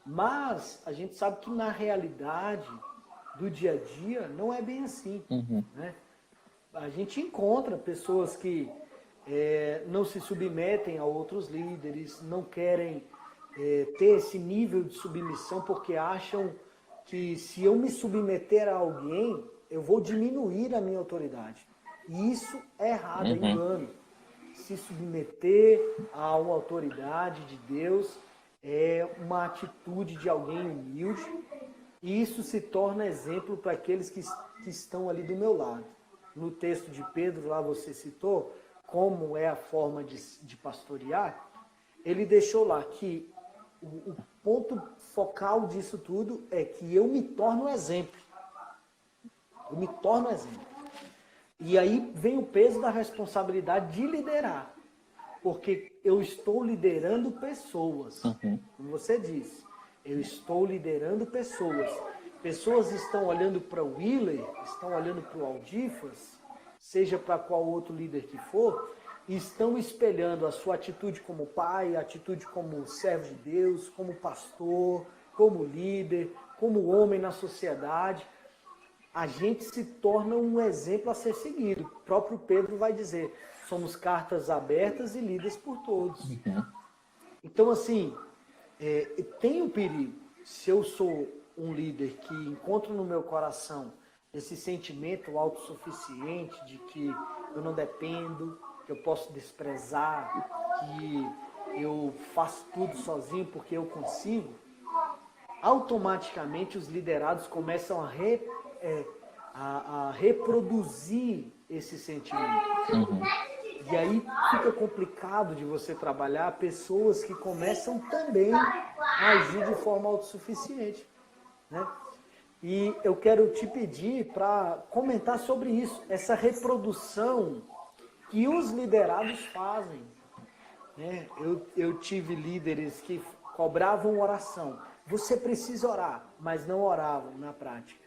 Mas a gente sabe que na realidade do dia a dia não é bem assim. Né? A gente encontra pessoas que não se submetem a outros líderes, não querem ter esse nível de submissão porque acham que se eu me submeter a alguém, eu vou diminuir a minha autoridade. E isso é errado, é engano. Se submeter a uma autoridade de Deus é uma atitude de alguém humilde e isso se torna exemplo para aqueles que estão ali do meu lado. No texto de Pedro, lá você citou como é a forma de pastorear, ele deixou lá que o ponto focal disso tudo é que eu me torno exemplo. Eu me torno exemplo. E aí vem o peso da responsabilidade de liderar. Porque eu estou liderando pessoas. Como você disse, eu estou liderando pessoas. Pessoas estão olhando para o Willer, estão olhando para o Aldifas, seja para qual outro líder que for, e estão espelhando a sua atitude como pai, a atitude como servo de Deus, como pastor, como líder, como homem na sociedade. A gente se torna um exemplo a ser seguido. O próprio Pedro vai dizer, somos cartas abertas e lidas por todos. Então, assim, tem um perigo. Se eu sou um líder que encontro no meu coração esse sentimento autossuficiente de que eu não dependo, que eu posso desprezar, que eu faço tudo sozinho porque eu consigo, automaticamente os liderados começam a reproduzir esse sentimento. E aí fica complicado de você trabalhar pessoas que começam também a agir de forma autossuficiente, né? E eu quero te pedir para comentar sobre isso, essa reprodução que os liderados fazem, né? Eu tive líderes que cobravam oração. Você precisa orar, mas não oravam na prática.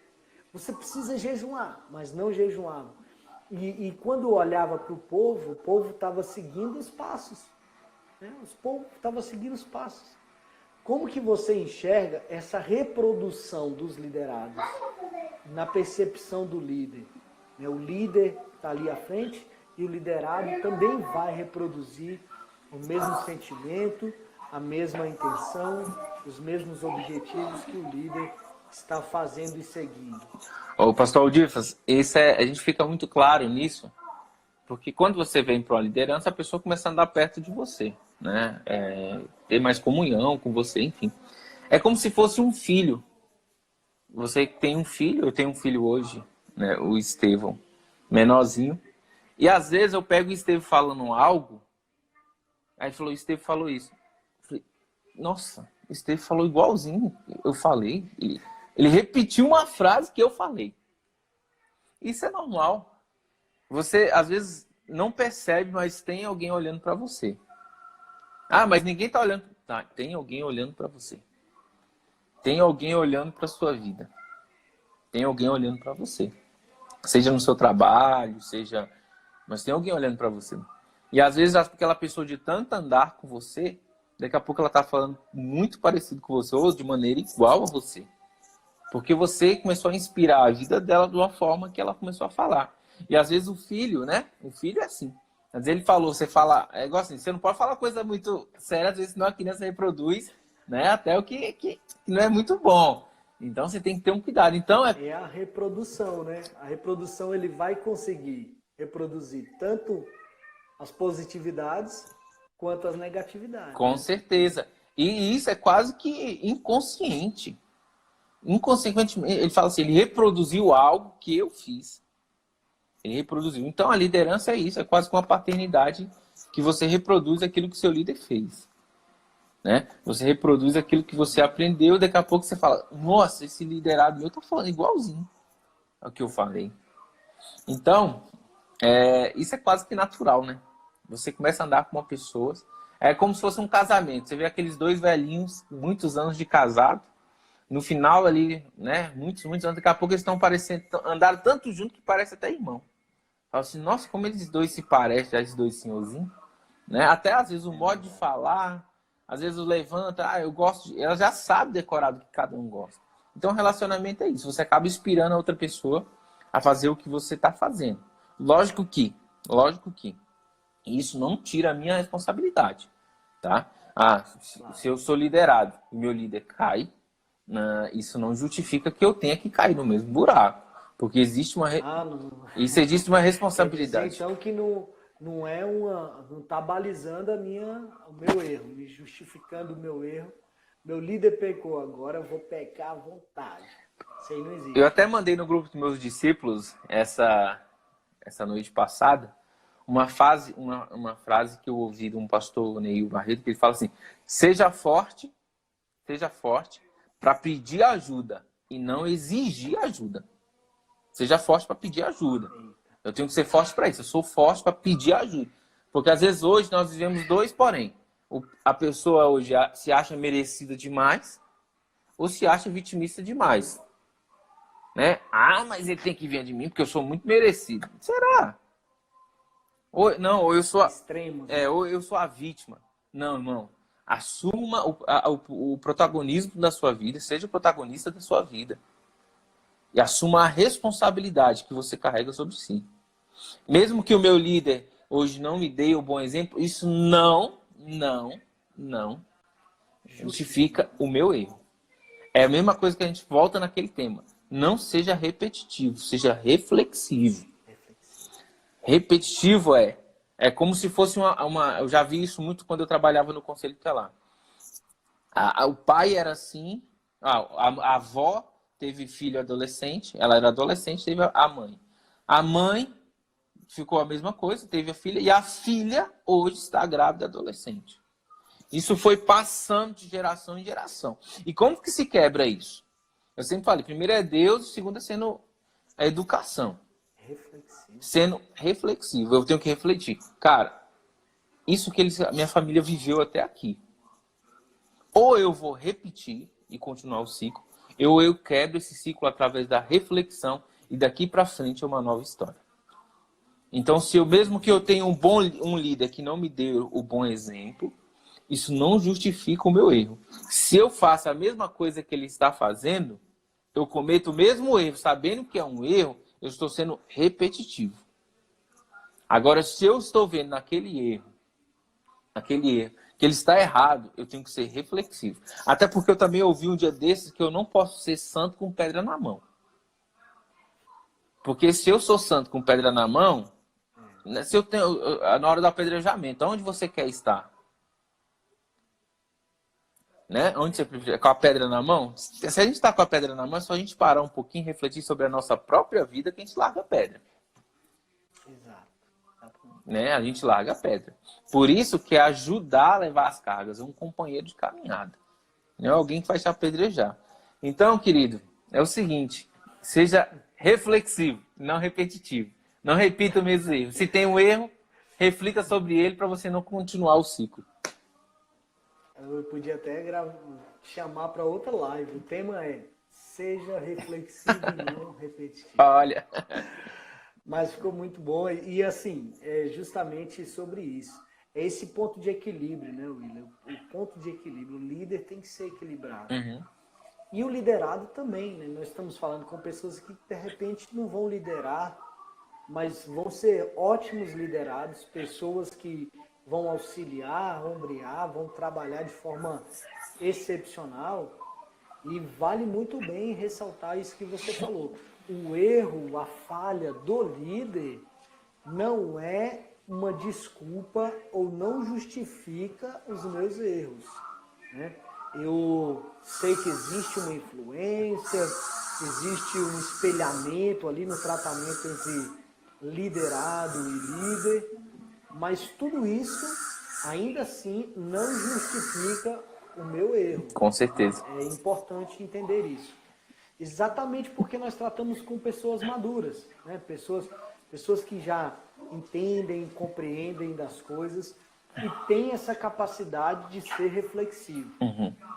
Você precisa jejuar, mas não jejuavam. E quando olhava para o povo estava seguindo os passos, né? O povo estava seguindo os passos. Como que você enxerga essa reprodução dos liderados na percepção do líder? O líder está ali à frente e o liderado também vai reproduzir o mesmo sentimento, a mesma intenção, os mesmos objetivos que o líder está fazendo e seguindo. Ô, pastor Aldifas, a gente fica muito claro nisso, porque quando você vem para uma liderança, a pessoa começa a andar perto de você, né? Ter mais comunhão com você, enfim. É como se fosse um filho. Você tem um filho, eu tenho um filho hoje, né? O Estevão, menorzinho. E às vezes eu pego o Estevão falando algo, aí ele falou, o Estevão falou isso. Eu falei, nossa, o Estevão falou igualzinho. Eu falei, ele repetiu uma frase que eu falei. Isso é normal. Você, às vezes, não percebe, mas tem alguém olhando para você. Ah, mas ninguém tá olhando. Tá, tem alguém olhando para você. Tem alguém olhando para sua vida. Tem alguém olhando para você. Seja no seu trabalho, seja... Mas tem alguém olhando para você. E às vezes aquela pessoa de tanto andar com você, daqui a pouco ela tá falando muito parecido com você, ou de maneira igual a você. Porque você começou a inspirar a vida dela de uma forma que ela começou a falar. E às vezes o filho, né? O filho é assim. Às vezes ele falou, você fala... É igual assim, você não pode falar coisa muito séria, às vezes senão a criança reproduz, né? Até o que não é muito bom. Então você tem que ter um cuidado. Então é a reprodução, né? A reprodução ele vai conseguir reproduzir tanto as positividades quanto as negatividades. Com certeza. E isso é quase que inconsciente. Inconsequentemente, ele fala assim, ele reproduziu algo que eu fiz. Ele reproduziu. Então a liderança é isso, é quase como uma paternidade que você reproduz aquilo que o seu líder fez. Né? Você reproduz aquilo que você aprendeu, daqui a pouco você fala, nossa, esse liderado meu tá falando igualzinho ao que eu falei. Então, isso é quase que natural, né? Você começa a andar com uma pessoa, é como se fosse um casamento. Você vê aqueles dois velhinhos, muitos anos de casado, no final ali, né, muitos anos, daqui a pouco eles estão parecendo, andaram tanto junto que parece até irmão. Fala assim, nossa, como eles dois se parecem, já esses dois senhorzinhos, né? Até às vezes o modo de falar, às vezes o levanta, eu gosto de... Ela já sabe decorar do que cada um gosta. Então, relacionamento é isso. Você acaba inspirando a outra pessoa a fazer o que você está fazendo. Lógico que isso não tira a minha responsabilidade, tá? Se eu sou liderado e meu líder cai, isso não justifica que eu tenha que cair no mesmo buraco. Porque existe uma... Isso existe uma responsabilidade. Então que não está balizando o meu erro, me justificando o meu erro. Meu líder pecou, agora eu vou pecar à vontade. Isso aí não existe. Eu até mandei no grupo dos meus discípulos essa noite passada uma frase que eu ouvi de um pastor Neil Barreto, que ele fala assim, seja forte para pedir ajuda e não exigir ajuda. Seja forte para pedir ajuda. Eu tenho que ser forte para isso. Eu sou forte para pedir ajuda. Porque às vezes hoje nós vivemos dois porém. A pessoa hoje se acha merecida demais ou se acha vitimista demais. Né? Mas ele tem que vir de mim porque eu sou muito merecido. Será? Ou eu sou ou eu sou a vítima. Não, irmão. Assuma o protagonismo da sua vida. Seja o protagonista da sua vida. E assuma a responsabilidade que você carrega sobre si. Mesmo que o meu líder hoje não me dê o bom exemplo, isso não justifica o meu erro. É a mesma coisa que a gente volta naquele tema. Não seja repetitivo, seja reflexivo. Repetitivo é como se fosse eu já vi isso muito quando eu trabalhava no Conselho Tutelar. O pai era assim, a avó teve filho adolescente, ela era adolescente, teve a mãe. A mãe ficou a mesma coisa, teve a filha, e a filha hoje está grávida adolescente. Isso foi passando de geração em geração. E como que se quebra isso? Eu sempre falei, primeiro é Deus, segundo é sendo a educação. Reflexivo. Sendo reflexivo, eu tenho que refletir. Cara, isso que minha família viveu até aqui. Ou eu vou repetir e continuar o ciclo, ou eu quebro esse ciclo através da reflexão e daqui para frente é uma nova história. Então, se eu mesmo que eu tenha um líder que não me deu o bom exemplo, isso não justifica o meu erro. Se eu faço a mesma coisa que ele está fazendo, eu cometo o mesmo erro, sabendo que é um erro, eu estou sendo repetitivo. Agora, se eu estou vendo naquele erro, que ele está errado, eu tenho que ser reflexivo. Até porque eu também ouvi um dia desses que eu não posso ser santo com pedra na mão. Porque se eu sou santo com pedra na mão, se eu tenho, na hora do apedrejamento, onde você quer estar? Né? Onde você prefere? Com a pedra na mão? Se a gente está com a pedra na mão, é só a gente parar um pouquinho e refletir sobre a nossa própria vida que a gente larga a pedra. Exato. Né? A gente larga a pedra. Por isso que é ajudar a levar as cargas, é um companheiro de caminhada. Não é alguém que vai te apedrejar. Então, querido, é o seguinte, seja reflexivo, não repetitivo. Não repita o mesmo erro. Se tem um erro, reflita sobre ele para você não continuar o ciclo. Eu podia até chamar para outra live. O tema é seja reflexivo e não repetitivo. Olha. Mas ficou muito bom. E assim, é justamente sobre isso. É esse ponto de equilíbrio, né, William? O ponto de equilíbrio. O líder tem que ser equilibrado. Uhum. E o liderado também, né? Nós estamos falando com pessoas que de repente não vão liderar, mas vão ser ótimos liderados, pessoas que vão auxiliar, ombrear, vão trabalhar de forma excepcional. E vale muito bem ressaltar isso que você falou. O erro, a falha do líder não é uma desculpa ou não justifica os meus erros, né? Eu sei que existe uma influência, existe um espelhamento ali no tratamento entre liderado e líder, mas tudo isso ainda assim não justifica o meu erro. Com certeza. É importante entender isso. Exatamente porque nós tratamos com pessoas maduras, né? Pessoas que já entendem, compreendem das coisas e têm essa capacidade de ser reflexivo,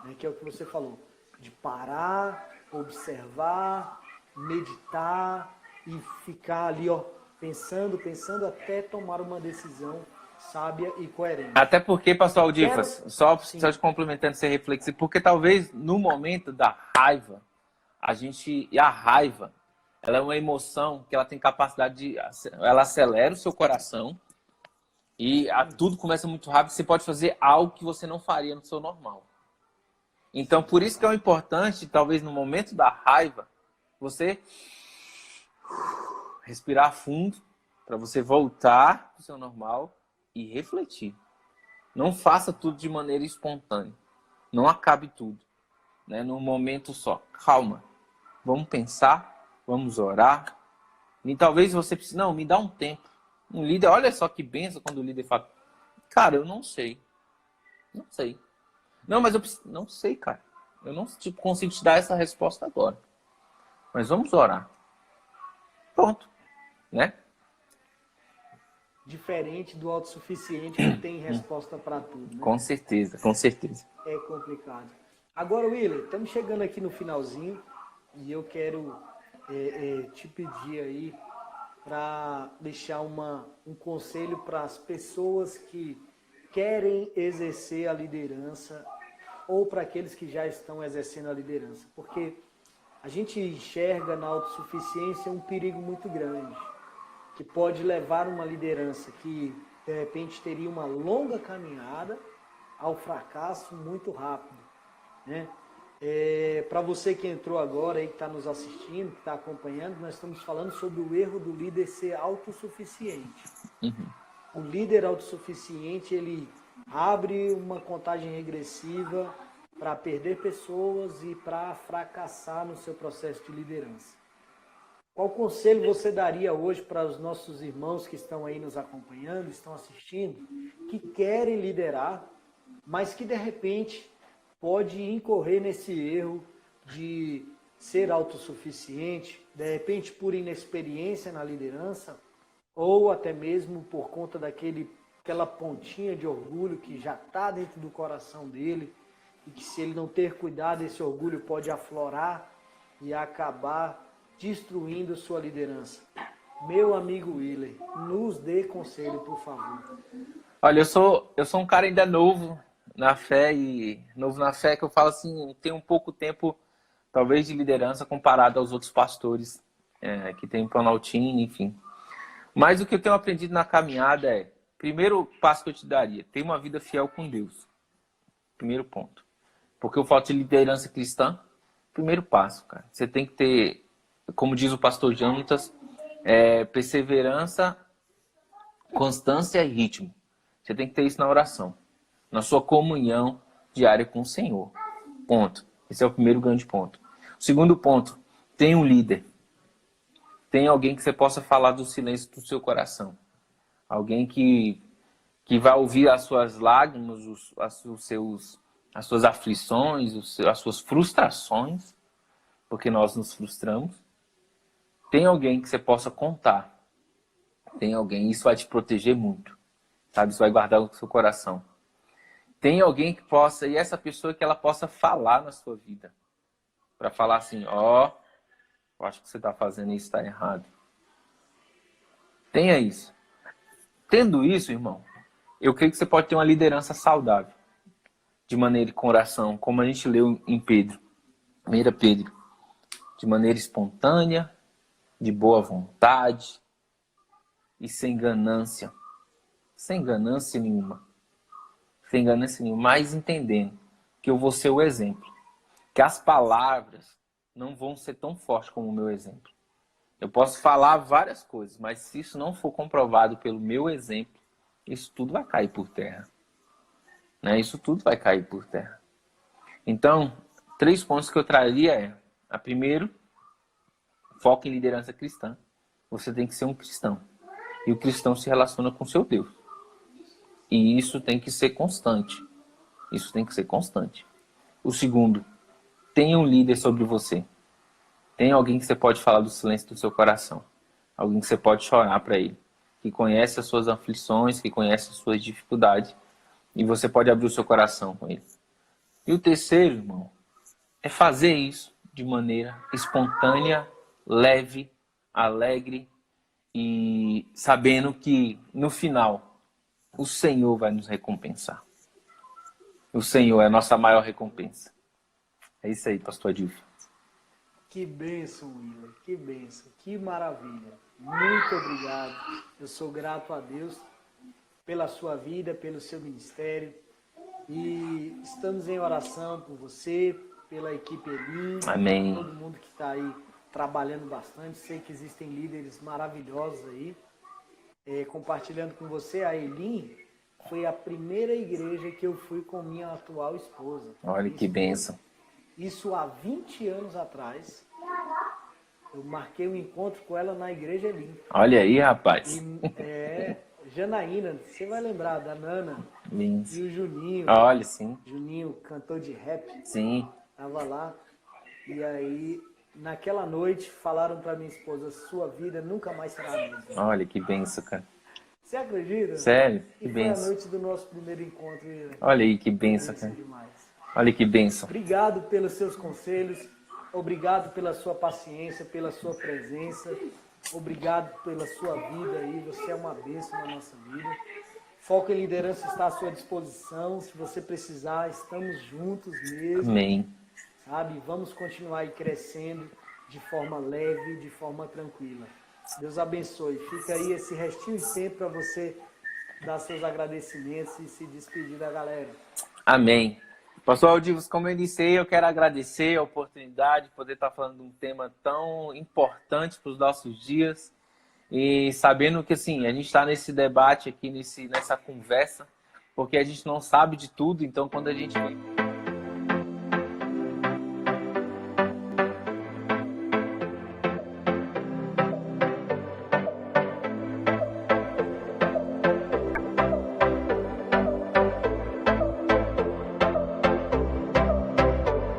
né? Que é o que você falou, de parar, observar, meditar e ficar ali, ó, pensando até tomar uma decisão sábia e coerente. Até porque, pastor Aldifas, só te complementando ser reflexivo, porque talvez no momento da raiva, e a raiva, ela é uma emoção que ela tem capacidade ela acelera o seu coração e tudo começa muito rápido, você pode fazer algo que você não faria no seu normal. Então, por isso que é importante, talvez no momento da raiva, você respirar fundo, para você voltar para o seu normal e refletir. Não faça tudo de maneira espontânea. Não acabe tudo, né, num momento só. Calma. Vamos pensar, vamos orar. E talvez você precise, não, me dá um tempo. Um líder, olha só que benção quando o líder fala, cara, eu não sei. Não sei. Não, mas eu preciso, não sei, cara. Eu não consigo te dar essa resposta agora. Mas vamos orar. Pronto, né? Diferente do autossuficiente que tem resposta para tudo, né? Com certeza, com certeza. É complicado. Agora, William, estamos chegando aqui no finalzinho e eu quero te pedir aí para deixar um conselho para as pessoas que querem exercer a liderança ou para aqueles que já estão exercendo a liderança. Porque a gente enxerga na autossuficiência um perigo muito grande, que pode levar uma liderança que, de repente, teria uma longa caminhada ao fracasso muito rápido, né? Para você que entrou agora aí, que está nos assistindo, que está acompanhando, nós estamos falando sobre o erro do líder ser autossuficiente. O líder autossuficiente, ele abre uma contagem regressiva para perder pessoas e para fracassar no seu processo de liderança. Qual conselho você daria hoje para os nossos irmãos que estão aí nos acompanhando, estão assistindo, que querem liderar, mas que de repente pode incorrer nesse erro de ser autossuficiente, de repente por inexperiência na liderança, ou até mesmo por conta daquela pontinha de orgulho que já está dentro do coração dele, e que se ele não ter cuidado, esse orgulho pode aflorar e acabar destruindo sua liderança. Meu amigo Willer, nos dê conselho, por favor. Olha, eu sou um cara ainda novo na fé, que eu falo assim, tem um pouco tempo, talvez, de liderança comparado aos outros pastores que tem Planaltine, enfim. Mas o que eu tenho aprendido na caminhada é, primeiro passo que eu te daria, ter uma vida fiel com Deus. Primeiro ponto. Porque eu falo de liderança cristã, primeiro passo, cara. Você tem que ter, como diz o pastor Jonatas, perseverança, constância e ritmo. Você tem que ter isso na oração, na sua comunhão diária com o Senhor. Ponto. Esse é o primeiro grande ponto. O segundo ponto, tem um líder. Tem alguém que você possa falar do silêncio do seu coração. Alguém que vai ouvir as suas lágrimas, as suas aflições, as suas frustrações, porque nós nos frustramos. Tem alguém que você possa contar. Tem alguém, isso vai te proteger muito. Sabe? Isso vai guardar o seu coração. Tem alguém que possa, e essa pessoa que ela possa falar na sua vida. Para falar assim, ó, eu acho que você está fazendo isso, está errado. Tenha isso. Tendo isso, irmão, eu creio que você pode ter uma liderança saudável. De maneira com oração, como a gente leu em Pedro. 1 Pedro. De maneira espontânea, de boa vontade e sem ganância. Sem ganância nenhuma. Sem ganância nenhuma. Mas entendendo que eu vou ser o exemplo. Que as palavras não vão ser tão fortes como o meu exemplo. Eu posso falar várias coisas, mas se isso não for comprovado pelo meu exemplo, isso tudo vai cair por terra. Né? Isso tudo vai cair por terra. Então, 3 pontos que eu traria a primeiro, foco em liderança cristã. Você tem que ser um cristão. E o cristão se relaciona com seu Deus. E isso tem que ser constante. Isso tem que ser constante. O segundo, tenha um líder sobre você. Tem alguém que você pode falar do silêncio do seu coração. Alguém que você pode chorar para ele. Que conhece as suas aflições, que conhece as suas dificuldades. E você pode abrir o seu coração com ele. E o terceiro, irmão, é fazer isso de maneira espontânea, leve, alegre e sabendo que no final o Senhor vai nos recompensar. O Senhor é a nossa maior recompensa. É isso aí, pastor Adilson. Que bênção, Willer. Que bênção. Que maravilha. Muito obrigado. Eu sou grato a Deus pela sua vida, pelo seu ministério. E estamos em oração por você, pela equipe Elim. Amém. Todo mundo que está aí trabalhando bastante. Sei que existem líderes maravilhosos aí. Compartilhando com você, a Elim foi a primeira igreja que eu fui com minha atual esposa. Olha que bênção. Isso há 20 anos atrás. Eu marquei um encontro com ela na igreja Elim. Olha aí, rapaz. Janaína, você vai lembrar da Nana. Isso. E o Juninho. Olha, sim. Juninho, cantor de rap. Sim. Tava lá. E aí, naquela noite, falaram para minha esposa, sua vida nunca mais será a mesma. Olha que bênção, cara. Você acredita? Sério? Que e bênção. foi a noite do nosso primeiro encontro. Olha aí que bênção, cara. Demais. Olha que bênção. Obrigado pelos seus conselhos. Obrigado pela sua paciência, pela sua presença. Obrigado pela sua vida aí. Você é uma bênção na nossa vida. Foco em Liderança está à sua disposição. Se você precisar, estamos juntos mesmo. Amém. Sabe? Vamos continuar aí crescendo de forma leve, de forma tranquila. Deus abençoe. Fica aí esse restinho de tempo para você dar seus agradecimentos e se despedir da galera. Amém. Pastor Aldivos, como eu iniciei, eu quero agradecer a oportunidade de poder estar falando de um tema tão importante para os nossos dias e sabendo que, assim, a gente está nesse debate aqui, nessa conversa, porque a gente não sabe de tudo, então quando a gente vem